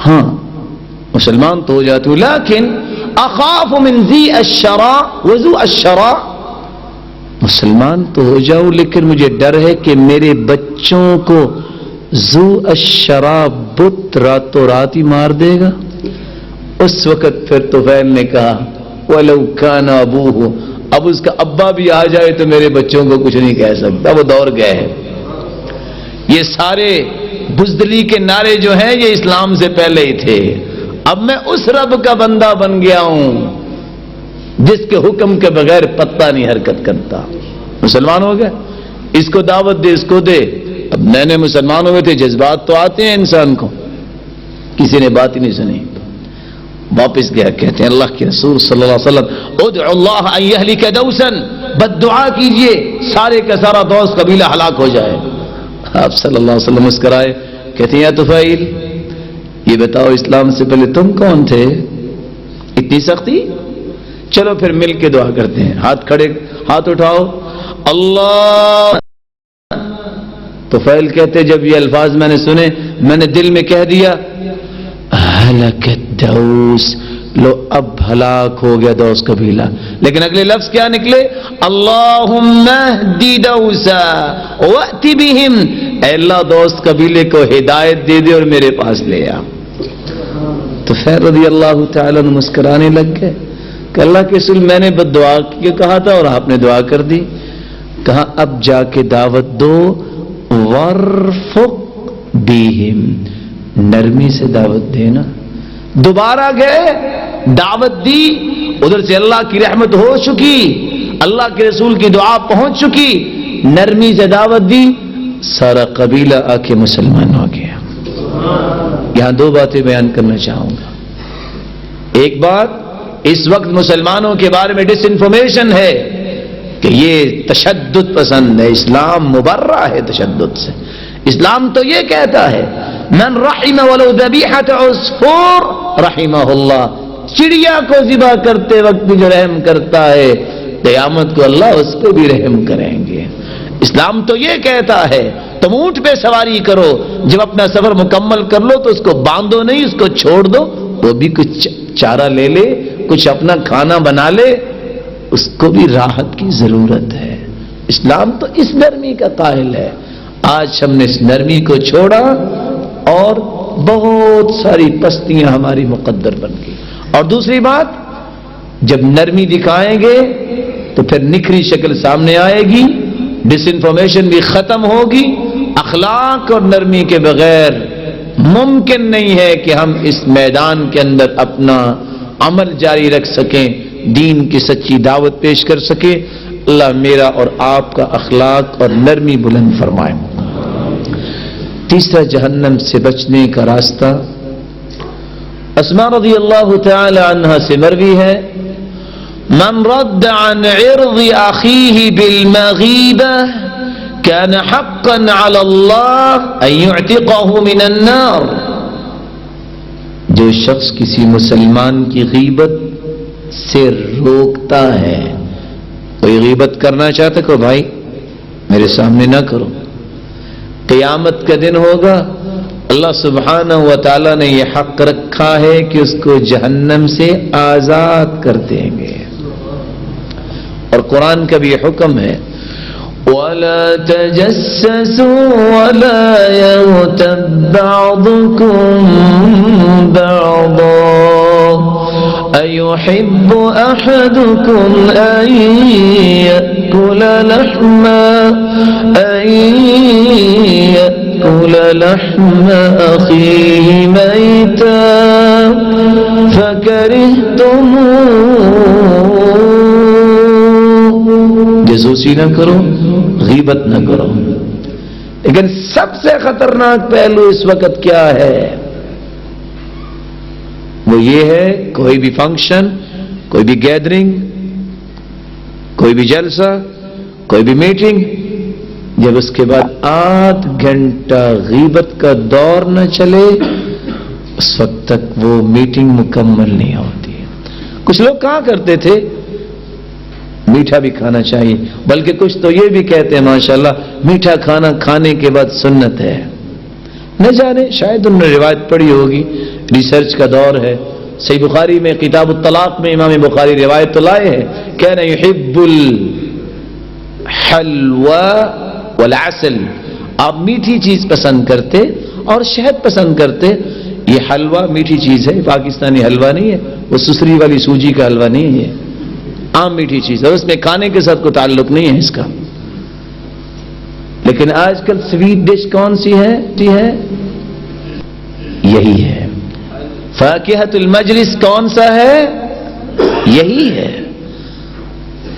ہاں مسلمان تو ہو جاتی ہوں، لیکن اخاف من ذی الشرع وذو الشرع، مسلمان تو ہو جاؤں لیکن مجھے ڈر ہے کہ میرے بچوں کو ذو الشرع بت راتوں رات ہی مار دے گا۔ اس وقت پھر طفیل نے کہا وَلَوْ كَانَ أَبُوهُ، اب اس کا ابا بھی آ جائے تو میرے بچوں کو کچھ نہیں کہہ سکتا، وہ دور گئے ہیں۔ یہ سارے بزدلی کے نعرے جو ہیں یہ اسلام سے پہلے ہی تھے۔ اب میں اس رب کا بندہ بن گیا ہوں جس کے حکم کے بغیر پتہ نہیں حرکت کرتا۔ مسلمان ہو گیا، اس کو دعوت دے، اس کو دے۔ اب نئے نئے مسلمان ہوئے تھے، جذبات تو آتے ہیں انسان کو، کسی نے بات ہی نہیں سنی، واپس گیا۔ کہتے ہیں اللہ کے رسول صلی اللہ علیہ وسلم ادعو اللہ ان یہلک دوسا، بد دعا کیجئے سارے کا سارا دوس قبیلہ ہلاک ہو جائے۔ آپ صلی اللہ علیہ وسلم مسکرائے، کہتے ہیں یا طفیل یہ بتاؤ اسلام سے پہلے تم کون تھے؟ اتنی سختی؟ چلو پھر مل کے دعا کرتے ہیں، ہاتھ کھڑے، ہاتھ اٹھاؤ، اللہ۔ طفیل کہتے جب یہ الفاظ میں نے سنے میں نے دل میں کہہ دیا ہلکت دوس، لو اب ہلاک ہو گیا دوس قبیلہ۔ لیکن اگلے لفظ کیا نکلے؟ اللہم اہدی دوسا وأتی بہم، اے اللہ دوست قبیلے کو ہدایت دے دے اور میرے پاس لے آ۔ تو خیر رضی اللہ تعالیٰ عنہ مسکرانے لگ گئے کہ اللہ کے رسول میں نے بد دعا کی کہا تھا اور آپ نے دعا کر دی۔ کہا اب جا کے دعوت دو، ورفق بہم، نرمی سے دعوت دینا۔ دوبارہ گئے، دعوت دی، ادھر سے اللہ کی رحمت ہو چکی، اللہ کے رسول کی دعا پہنچ چکی، نرمی سے دعوت دی، سارا قبیلہ آ کے مسلمان ہو گیا۔ یہاں دو باتیں بیان کرنا چاہوں گا۔ ایک بات، اس وقت مسلمانوں کے بارے میں ڈس انفارمیشن ہے، کہ یہ تشدد پسند ہے، اسلام مبرہ ہے تشدد سے۔ اسلام تو یہ کہتا ہے من رحم ولو ذبیحۃ عصفور رحمہ اللہ، چڑیا کو ذبح کرتے وقت بھی جو رحم کرتا ہے قیامت کو اللہ اس پہ بھی رحم کریں گے۔ اسلام تو یہ کہتا ہے تم اونٹ پہ سواری کرو، جب اپنا سفر مکمل کر لو تو اس کو باندھو نہیں، اس کو چھوڑ دو، وہ بھی کچھ چارہ لے لے، کچھ اپنا کھانا بنا لے، اس کو بھی راحت کی ضرورت ہے۔ اسلام تو اس نرمی کا قائل ہے۔ آج ہم نے اس نرمی کو چھوڑا اور بہت ساری پستیاں ہماری مقدر بن گئی۔ اور دوسری بات، جب نرمی دکھائیں گے تو پھر نکھری شکل سامنے آئے گی، ڈس انفارمیشن بھی ختم ہوگی۔ اخلاق اور نرمی کے بغیر ممکن نہیں ہے کہ ہم اس میدان کے اندر اپنا عمل جاری رکھ سکیں، دین کی سچی دعوت پیش کر سکیں۔ اللہ میرا اور آپ کا اخلاق اور نرمی بلند فرمائے۔ تیسرا جہنم سے بچنے کا راستہ اسماء رضی اللہ تعالی عنہا سے مروی ہے، من رد عن عرض اخیہ بالمغیبہ كان حقا على الله ان يعتقه من النار، جو شخص کسی مسلمان کی غیبت سے روکتا ہے، کوئی غیبت کرنا چاہتا کہ بھائی میرے سامنے نہ کرو، قیامت کا دن ہوگا، اللہ سبحانہ و تعالیٰ نے یہ حق رکھا ہے کہ اس کو جہنم سے آزاد کر دیں گے۔ اور قرآن کا بھی یہ حکم ہے وَلَا تَجَسَّسُوا وَلَا يَغْتَبْ بَعْضُكُمْ بَعْضًا أَيُحِبُّ أَحَدُكُمْ أَن يَأْكُلَ لَحْمَ أَخِيهِ مَيْتًا فَكَرِهْتُمُوهُ، جاسوسی نہ کرو، غیبت نہ کرو۔ لیکن سب سے خطرناک پہلو اس وقت کیا ہے؟ وہ یہ ہے کوئی بھی فنکشن، کوئی بھی گیدرنگ، کوئی بھی جلسہ، کوئی بھی میٹنگ، جب اس کے بعد 8 گھنٹہ غیبت کا دور نہ چلے اس وقت تک وہ میٹنگ مکمل نہیں ہوتی۔ کچھ لوگ کہا کرتے تھے میٹھا بھی کھانا چاہیے، بلکہ کچھ تو یہ بھی کہتے ہیں ماشاءاللہ میٹھا کھانا کھانے کے بعد سنت ہے۔ نہ جانے، شاید انہوں نے روایت پڑھی ہوگی، ریسرچ کا دور ہے۔ صحیح بخاری میں کتاب الطلاق میں امام بخاری روایت تو لائے ہیں، کہنا یحب الحلوى والعسل، آپ میٹھی چیز پسند کرتے اور شہد پسند کرتے۔ یہ حلوہ میٹھی چیز ہے، پاکستانی حلوہ نہیں ہے، وہ سسری والی سوجی کا حلوہ نہیں ہے، عام میٹھی چیز ہے، اس میں کھانے کے ساتھ کوئی تعلق نہیں ہے اس کا۔ لیکن آج کل سویٹ ڈش کون سی ہے؟ یہی ہے۔ فاکہۃ المجلس کون سا ہے؟ یہی ہے۔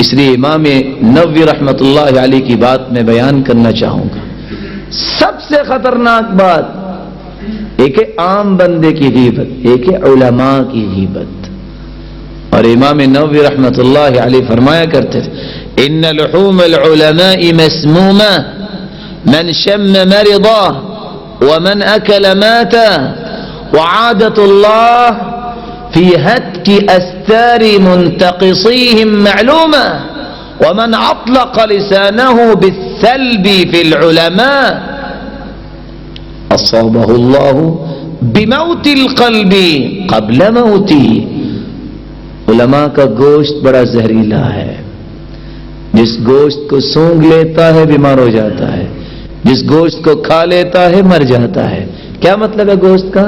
اس لیے امام نووی رحمت اللہ علیہ کی بات میں بیان کرنا چاہوں گا، سب سے خطرناک بات ایک ہے عام بندے کی غیبت، ایک ہے علماء کی غیبت۔ اور امام نووی رحمت اللہ علیہ فرمایا کرتے تھے ان لحوم العلماء مسمومہ من شم مرضا ومن اکل ماتا وعادت اللہ فی ہتک استار منتقصیہم معلومہ ومن اطلق لسانہ بالسلب فی العلماء اصابہ اللہ بموت القلب قبل موتی۔ علماء کا گوشت بڑا زہریلا ہے، جس گوشت کو سونگھ لیتا ہے بیمار ہو جاتا ہے، جس گوشت کو کھا لیتا ہے مر جاتا ہے۔ کیا مطلب ہے گوشت کا؟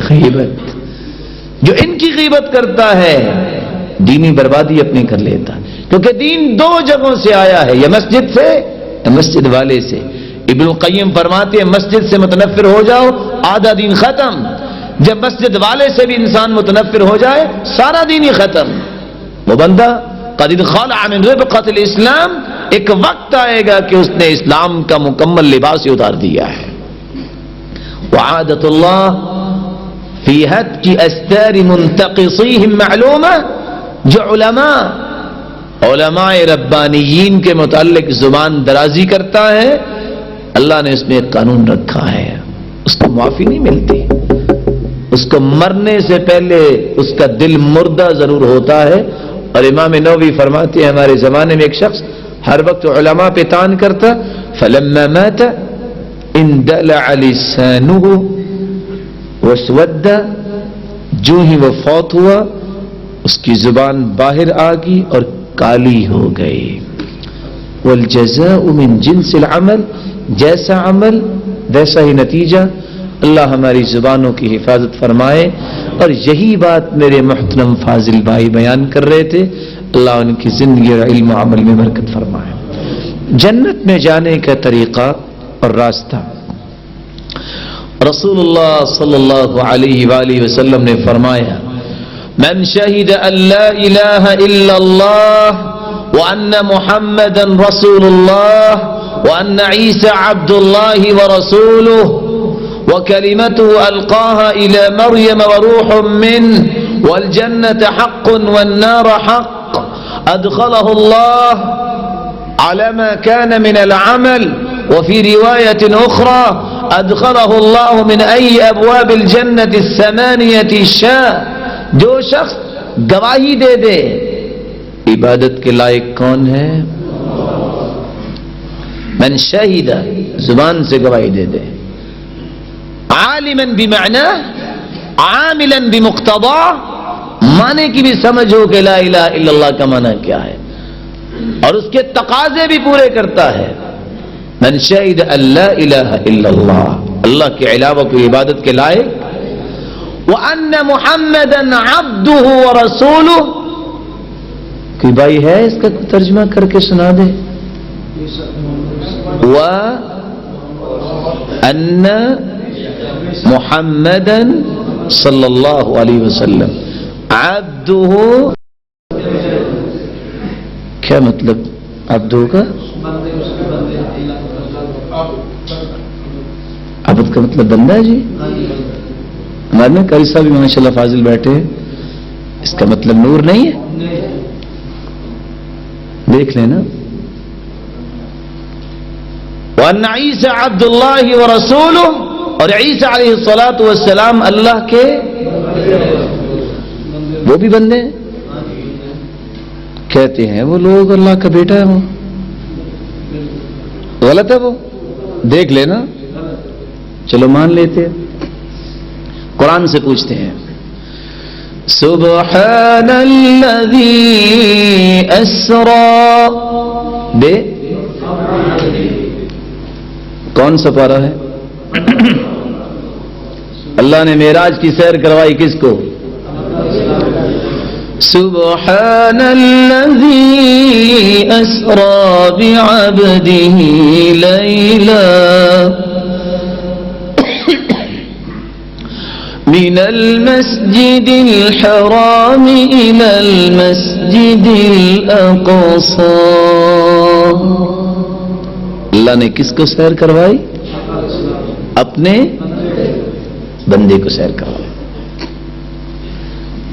غیبت۔ جو ان کی غیبت کرتا ہے دینی بربادی اپنی کر لیتا، کیونکہ دین 2 جگہوں سے آیا ہے، یا مسجد سے یا مسجد والے سے۔ ابن القیم فرماتے ہیں مسجد سے متنفر ہو جاؤ آدھا دین ختم، جب مسجد والے سے بھی انسان متنفر ہو جائے سارا دین ہی ختم۔ وہ بندہ قد انخلع من ربقۃ الاسلام، ایک وقت آئے گا کہ اس نے اسلام کا مکمل لباس ہی اتار دیا ہے۔ وعادت اللہ فی حتک استار منتقصیہم معلومہ، جو علماء علماء ربانیین کے متعلق زبان درازی کرتا ہے، اللہ نے اس میں ایک قانون رکھا ہے، اس کو معافی نہیں ملتی، اس کو مرنے سے پہلے اس کا دل مردہ ضرور ہوتا ہے۔ اور امام نووی فرماتے ہیں ہمارے زمانے میں ایک شخص ہر وقت علماء پہ تان کرتا، فلما مات اندلع لسانه واسود، جو ہی وہ فوت ہوا اس کی زبان باہر آ گئی اور کالی ہو گئی۔ والجزاء من جنس العمل، جیسا عمل ویسا ہی نتیجہ۔ اللہ ہماری زبانوں کی حفاظت فرمائے۔ اور یہی بات میرے محترم فاضل بھائی بیان کر رہے تھے، اللہ ان کی زندگی اور علم و عمل میں برکت فرمائے۔ جنت میں جانے کا طریقہ اور راستہ، رسول اللہ صلی اللہ علیہ وآلہ وسلم نے فرمایا، من شہد ان لا الہ الا اللہ وان محمدا رسول اللہ وان عیسی عبد اللہ ورسولہ وكلمته ألقاها إلى مريم وروح منه والجنة حق والنار حق أدخله الله على ما كان من العمل، وفي رواية أخرى أدخله الله من أي أبواب الجنة الثمانية شاء۔ جو شخص گواہی دے دے عبادت کے لائق کون ہے؟ من شہید، زبان سے گواہی دے دے، عالما بمعنى عاملا بمقتضى، معنی کی بھی سمجھ ہو کہ لا الہ الا اللہ کا معنی کیا ہے اور اس کے تقاضے بھی پورے کرتا ہے۔ من شہد ان لا الہ الا اللہ، اللہ کے علاوہ کوئی عبادت کے لائق، وان محمدا عبدہ ورسولہ، کوئی بھائی ہے اس کا کوئی ترجمہ کر کے سنا دے؟ وان محمدا صلی اللہ علیہ وسلم عبدہ، کیا مطلب عبدہ کا؟ عبد کا مطلب بندہ ہے جی؟ ہمارے میں قاری صاحب بھی ماشاءاللہ فاضل بیٹھے ہیں، اس کا مطلب نور نہیں ہے؟ دیکھ لینا۔ وَأَنَّ عِيسَى عَبْدُ اللَّهِ وَرَسُولُهُ، اور عیسیٰ علیہ الصلوۃ والسلام اللہ کے وہ بھی بندے ہیں، کہتے ہیں وہ لوگ اللہ کا بیٹا ہے، وہ غلط ہے، وہ دیکھ لینا، چلو مان لیتے ہیں۔ قرآن سے پوچھتے ہیں، سبحان الذی اسرا بے، کون سا پارہ ہے؟ اللہ نے معراج کی سیر کروائی کس کو؟ سبحان الذی اسرا بعبده لیلا من المسجد الحرام الى المسجد الاقصى۔ اللہ نے کس کو سیر کروائی؟ اپنے بندے کو سیر کروائی۔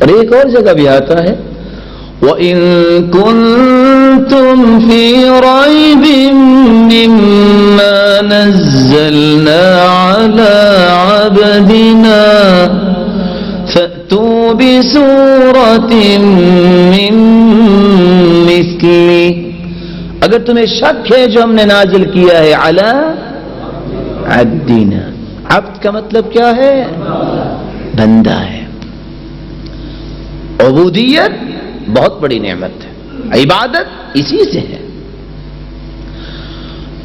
اور ایک اور جگہ بھی آتا ہے، وَإِن كُنتُمْ فِي رَيْبٍ مِّمَّا نَزَّلْنَا عَلَىٰ عَبْدِنَا فَأْتُوا بِسُورَةٍ مِّن مِّثْلِهِ، اگر تمہیں شک ہے جو ہم نے نازل کیا ہے علی عبدنا، عبد کا مطلب کیا ہے؟ بندہ ہے۔ عبودیت بہت بڑی نعمت ہے، عبادت اسی سے ہے۔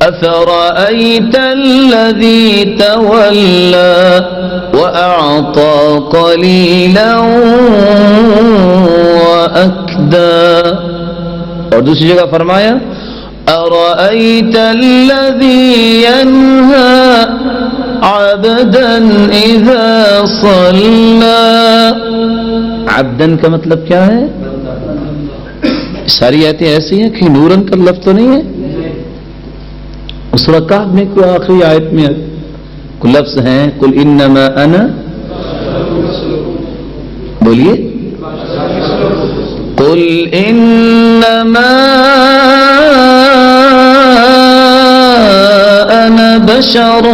أَفَرَأَيْتَ الَّذِي تَوَلَّى وَأَعْطَى قَلِيلًا وَأَكْدَى، اور دوسری جگہ فرمایا أَرَأَيْتَ الَّذِي يَنْهَى عَبْدًا إِذَا صَلَّى، عبدن کا مطلب کیا ہے؟ ساری آیتیں ایسی ہیں کہ نورن کا لفظ تو نہیں ہے۔ سورہ کہف میں کوئی آخری آیت میں کوئی لفظ ہیں، قل انما انا، بولیے، قل انما بشر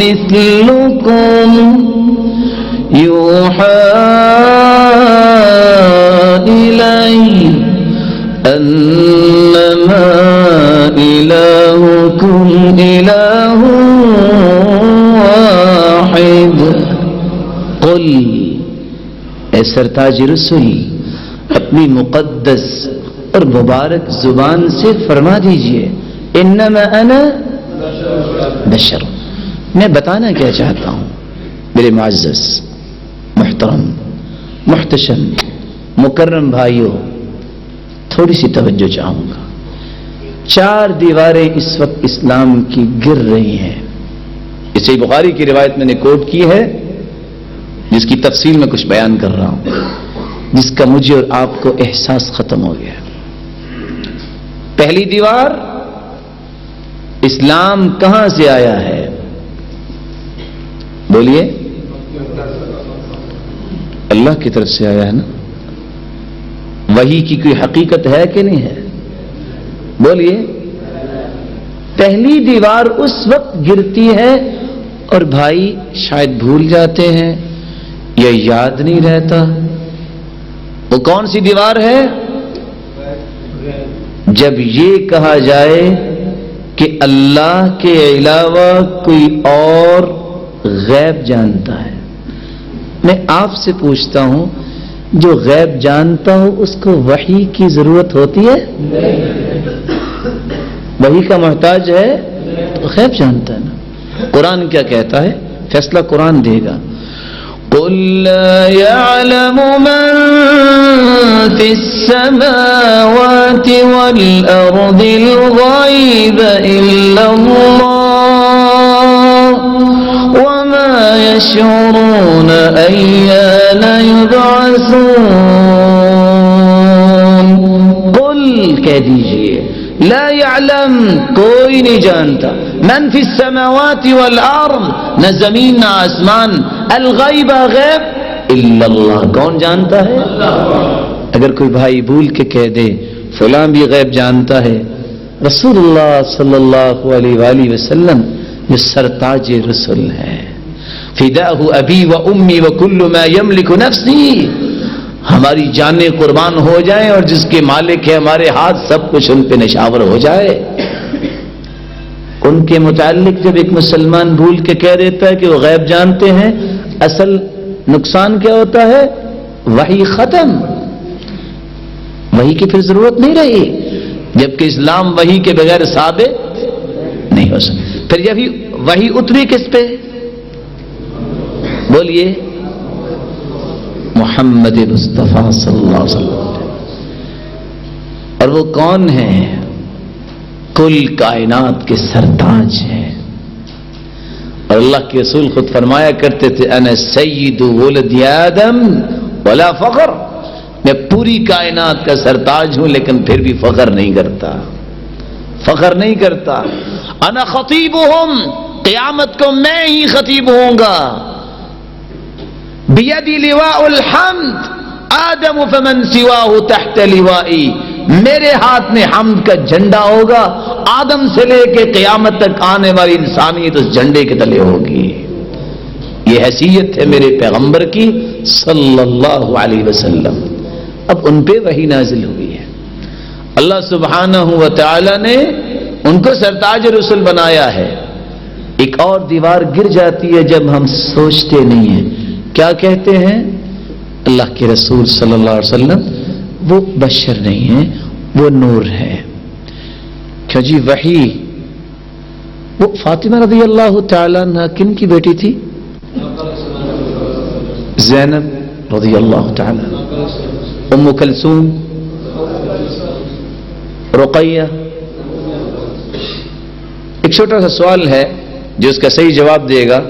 مثلكم يوحى إلي أنما إلهكم إله واحد قل اے سرتاج رسول اپنی مقدس اور مبارک زبان سے فرما دیجئے انما انا بشر، میں بتانا کیا چاہتا ہوں میرے معزز محترم محتشم مکرم بھائیوں، تھوڑی سی توجہ چاہوں گا۔ 4 دیواریں اس وقت اسلام کی گر رہی ہیں، اسے بخاری کی روایت میں نے کوٹ کی ہے، جس کی تفصیل میں کچھ بیان کر رہا ہوں، جس کا مجھے اور آپ کو احساس ختم ہو گیا۔ پہلی دیوار، اسلام کہاں سے آیا ہے؟ بولیے، اللہ کی طرف سے آیا ہے نا؟ وحی کی کوئی حقیقت ہے کہ نہیں ہے؟ بولیے۔ پہلی دیوار اس وقت گرتی ہے اور بھائی شاید بھول جاتے ہیں یا یاد نہیں رہتا، وہ کون سی دیوار ہے؟ جب یہ کہا جائے کہ اللہ کے علاوہ کوئی اور غیب جانتا ہے۔ میں آپ سے پوچھتا ہوں، جو غیب جانتا ہو اس کو وحی کی ضرورت ہوتی ہے؟ وحی کا محتاج ہے تو غیب جانتا ہے نا۔ قرآن کیا کہتا ہے؟ فیصلہ قرآن دے گا۔ قُلْ لَا يَعْلَمُ مَنْ فِي السَّمَاوَاتِ وَالْأَرْضِ الْغَيْبَ إِلَّا اللَّهُ وَمَا يَشْعُرُونَ أَيَّانَ يُبْعَثُونَ۔ قل کہہ دیجئے، لا يعلم کوئی نہیں جانتا، من فی السماوات والارض نہ زمین نہ آسمان، الغیب غیب الا اللہ کون جانتا ہے؟ اگر کوئی بھائی بھول کے کہہ دے فلاں بھی غیب جانتا ہے، رسول اللہ صلی اللہ علیہ وآلہ وسلم جو سرتاج رسول ہے، فداہ ابی و امی و کل ما یملک نفسی، ہماری جانیں قربان ہو جائیں اور جس کے مالک ہے ہمارے ہاتھ، سب کچھ ان پہ نشاور ہو جائے۔ ان کے متعلق جب ایک مسلمان بھول کے کہہ دیتا ہے کہ وہ غیب جانتے ہیں، اصل نقصان کیا ہوتا ہے؟ وحی ختم، وحی کی پھر ضرورت نہیں رہی، جبکہ اسلام وحی کے بغیر ثابت نہیں ہو سکتا۔ پھر جب وحی اتری کس پہ؟ بولیے، محمد مصطفیٰ صلی اللہ علیہ وسلم۔ اور وہ کون ہے؟ کل کائنات کے سرتاج ہیں۔ اور اللہ کے رسول خود فرمایا کرتے تھے انا سید ولد آدم ولا فخر، میں پوری کائنات کا سرتاج ہوں لیکن پھر بھی فخر نہیں کرتا، فخر نہیں کرتا۔ انا خطیبہم، قیامت کو میں ہی خطیب ہوں گا۔ بیدی لواء الحمد آدم فمن سواہ تحت لوائی، میرے ہاتھ میں حمد کا جھنڈا ہوگا، آدم سے لے کے قیامت تک آنے والی انسانیت اس جھنڈے کے تلے ہوگی۔ یہ حیثیت ہے میرے پیغمبر کی صلی اللہ علیہ وسلم۔ اب ان پہ وحی نازل ہوئی ہے، اللہ سبحانہ و تعالی نے ان کو سرتاج رسول بنایا ہے۔ ایک اور دیوار گر جاتی ہے جب ہم سوچتے نہیں ہیں، کیا کہتے ہیں؟ اللہ کے رسول صلی اللہ علیہ وسلم وہ بشر نہیں ہیں، وہ نور ہے۔ کیوں جی؟ وحی وہ فاطمہ رضی اللہ تعالیٰ عنہ کن کی بیٹی تھی؟ زینب رضی اللہ تعالیٰ، ام کلثوم، رقیہ۔ ایک چھوٹا سا سوال ہے جو اس کا صحیح جواب دے گا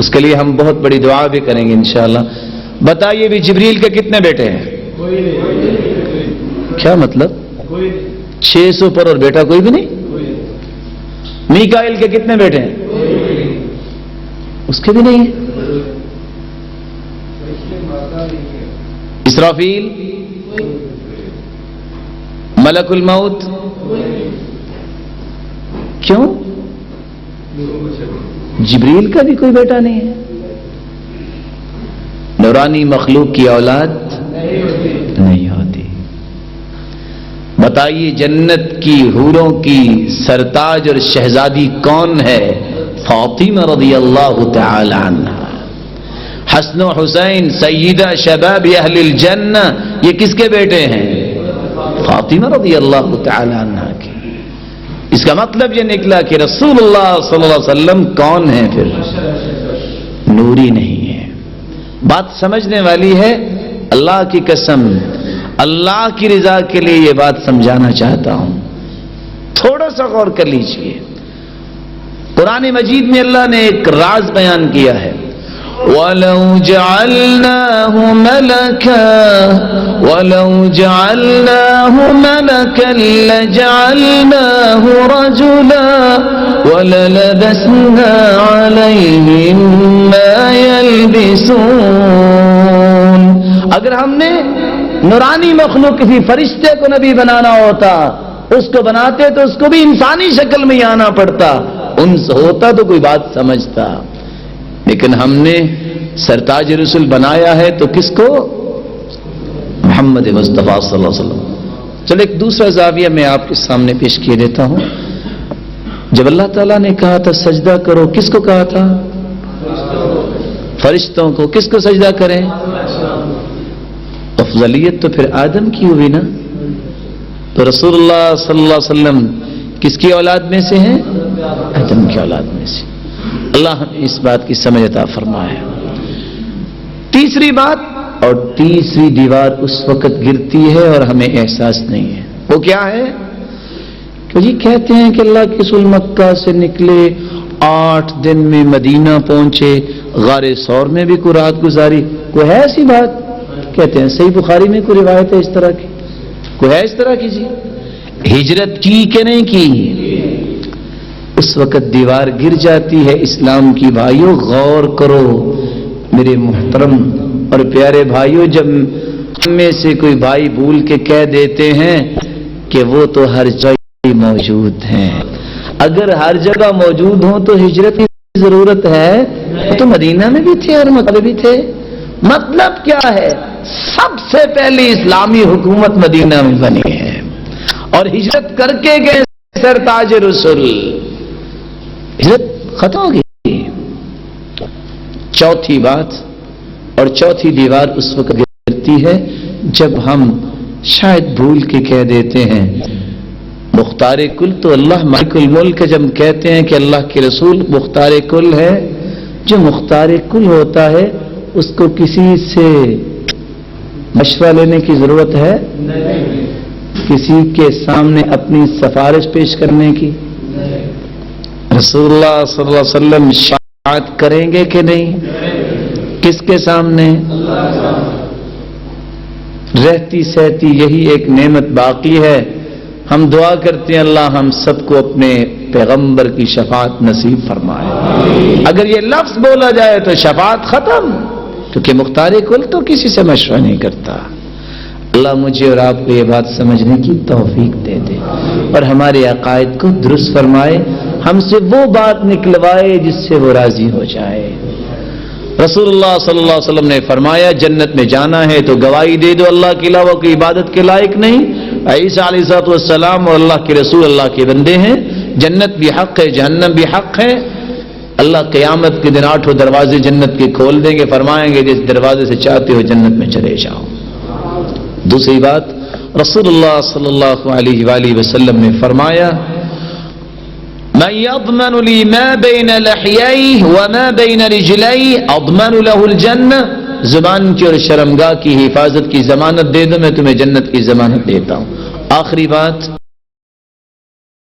اس کے لیے ہم بہت بڑی دعا بھی کریں گے انشاءاللہ۔ بتائیے بھی جبریل کے کتنے بیٹے ہیں؟ کیا مطلب؟ 600 پر اور بیٹا کوئی بھی نہیں؟ میکائیل کے کتنے بیٹے ہیں؟ اس کے بھی نہیں ہیں۔ اسرافیل، ملک الموت، کیوں؟ جبریل کا بھی کوئی بیٹا نہیں ہے؟ نورانی مخلوق کی اولاد نہیں ہوتی۔ بتائیے جنت کی حوروں کی سرتاج اور شہزادی کون ہے؟ فاطمہ رضی اللہ تعالی عنہ۔ حسن و حسین سیدہ شباب اہل الجنہ، یہ کس کے بیٹے ہیں؟ فاطمہ رضی اللہ تعالی عنہ کے۔ اس کا مطلب یہ نکلا کہ رسول اللہ صلی اللہ علیہ وسلم کون ہیں؟ پھر نوری نہیں ہے۔ بات سمجھنے والی ہے، اللہ کی قسم اللہ کی رضا کے لیے یہ بات سمجھانا چاہتا ہوں، تھوڑا سا غور کر لیجئے۔ قرآن مجید میں اللہ نے ایک راز بیان کیا ہے، وَلَوْ جَعَلْنَاهُ مَلَكًا لَجَعَلْنَاهُ رَجُلًا وَلَلَبَسْنَا عَلَيْهِمْ مَا يَلْبِسُونَ۔ اگر ہم نے نورانی مخلوق کسی فرشتے کو نبی بنانا ہوتا، اس کو بناتے تو اس کو بھی انسانی شکل میں ہی آنا پڑتا، انس ہوتا تو کوئی بات سمجھتا، لیکن ہم نے سرتاج رسول بنایا ہے تو کس کو؟ محمد مصطفیٰ صلی اللہ علیہ وسلم۔ چلو ایک دوسرا زاویہ میں آپ کے سامنے پیش کیے دیتا ہوں۔ جب اللہ تعالیٰ نے کہا تھا سجدہ کرو، کس کو کہا تھا؟ فرشتوں کو۔ کس کو سجدہ کریں؟ افضلیت تو پھر آدم کی ہوئی نا، تو رسول اللہ صلی اللہ علیہ وسلم کس کی اولاد میں سے ہیں؟ آدم کی اولاد میں سے۔ اللہ ہمیں اس بات کی سمجھ عطا فرمائے۔ تیسری بات، اور تیسری دیوار اس وقت گرتی ہے اور ہمیں احساس نہیں ہے، وہ کیا ہے؟ کہ جی کہتے ہیں کہ اللہ کے رسول مکہ سے نکلے، 8 دن میں مدینہ پہنچے، غار ثور میں بھی کوئی رات گزاری، کوئی ہے ایسی بات؟ کہتے ہیں صحیح بخاری میں کوئی روایت ہے اس طرح کی، کوئی ہے اس طرح کی؟ جی ہجرت کی کہ نہیں کی؟ اس وقت دیوار گر جاتی ہے اسلام کی۔ بھائیوں غور کرو میرے محترم اور پیارے بھائیوں، جب ہم میں سے کوئی بھائی بھول کے کہہ دیتے ہیں کہ وہ تو ہر جگہ موجود ہیں، اگر ہر جگہ موجود ہوں تو ہجرت کی ضرورت ہے؟ تو مدینہ میں بھی تھے اور مکہ بھی تھے۔ مطلب کیا ہے؟ سب سے پہلی اسلامی حکومت مدینہ میں بنی ہے اور ہجرت کر کے گئے سرتاج رسول، ہجرت ختم ہو گئی۔ چوتھی بات اور چوتھی دیوار اس وقت گرتی ہے جب ہم شاید بھول کے کہہ دیتے ہیں مختار کل تو اللہ مالک الملک، جب کہتے ہیں کہ اللہ کے رسول مختار کل ہے، جو مختار کل ہوتا ہے اس کو کسی سے مشورہ لینے کی ضرورت ہے؟ کسی کے سامنے اپنی سفارش پیش کرنے کی؟ رسول اللہ صلی اللہ علیہ وسلم شفاعت کریں گے کہ نہیں؟ کس کے سامنے؟ رہتی سہتی یہی ایک نعمت باقی ہے، ہم دعا کرتے ہیں اللہ ہم سب کو اپنے پیغمبر کی شفاعت نصیب فرمائے۔ اگر یہ لفظ بولا جائے تو شفاعت ختم، کیونکہ مختار کل تو کسی سے مشورہ نہیں کرتا۔ اللہ مجھے اور آپ کو یہ بات سمجھنے کی توفیق دے دے اور ہمارے عقائد کو درست فرمائے، ہم سے وہ بات نکلوائے جس سے وہ راضی ہو جائے۔ رسول اللہ صلی اللہ علیہ وسلم نے فرمایا جنت میں جانا ہے تو گواہی دے دو اللہ کے علاوہ کوئی عبادت کے لائق نہیں۔ عیسیٰ علیہ السلام اور اللہ کے رسول اللہ کے بندے ہیں، جنت بھی حق ہے جہنم بھی حق ہے۔ اللہ قیامت کے دن 8 دروازے جنت کے کھول دیں گے، فرمائیں گے جس دروازے سے چاہتے ہو جنت میں چلے جاؤ۔ دوسری بات، رسول اللہ صلی اللہ علیہ وآلہ وسلم نے فرمایا من يضمن لي ما بين لحييه وما بين رجليه اضمن له الجنة، زبان کی اور شرمگاہ کی حفاظت کی ضمانت دے دو میں تمہیں جنت کی ضمانت دیتا ہوں۔ آخری بات،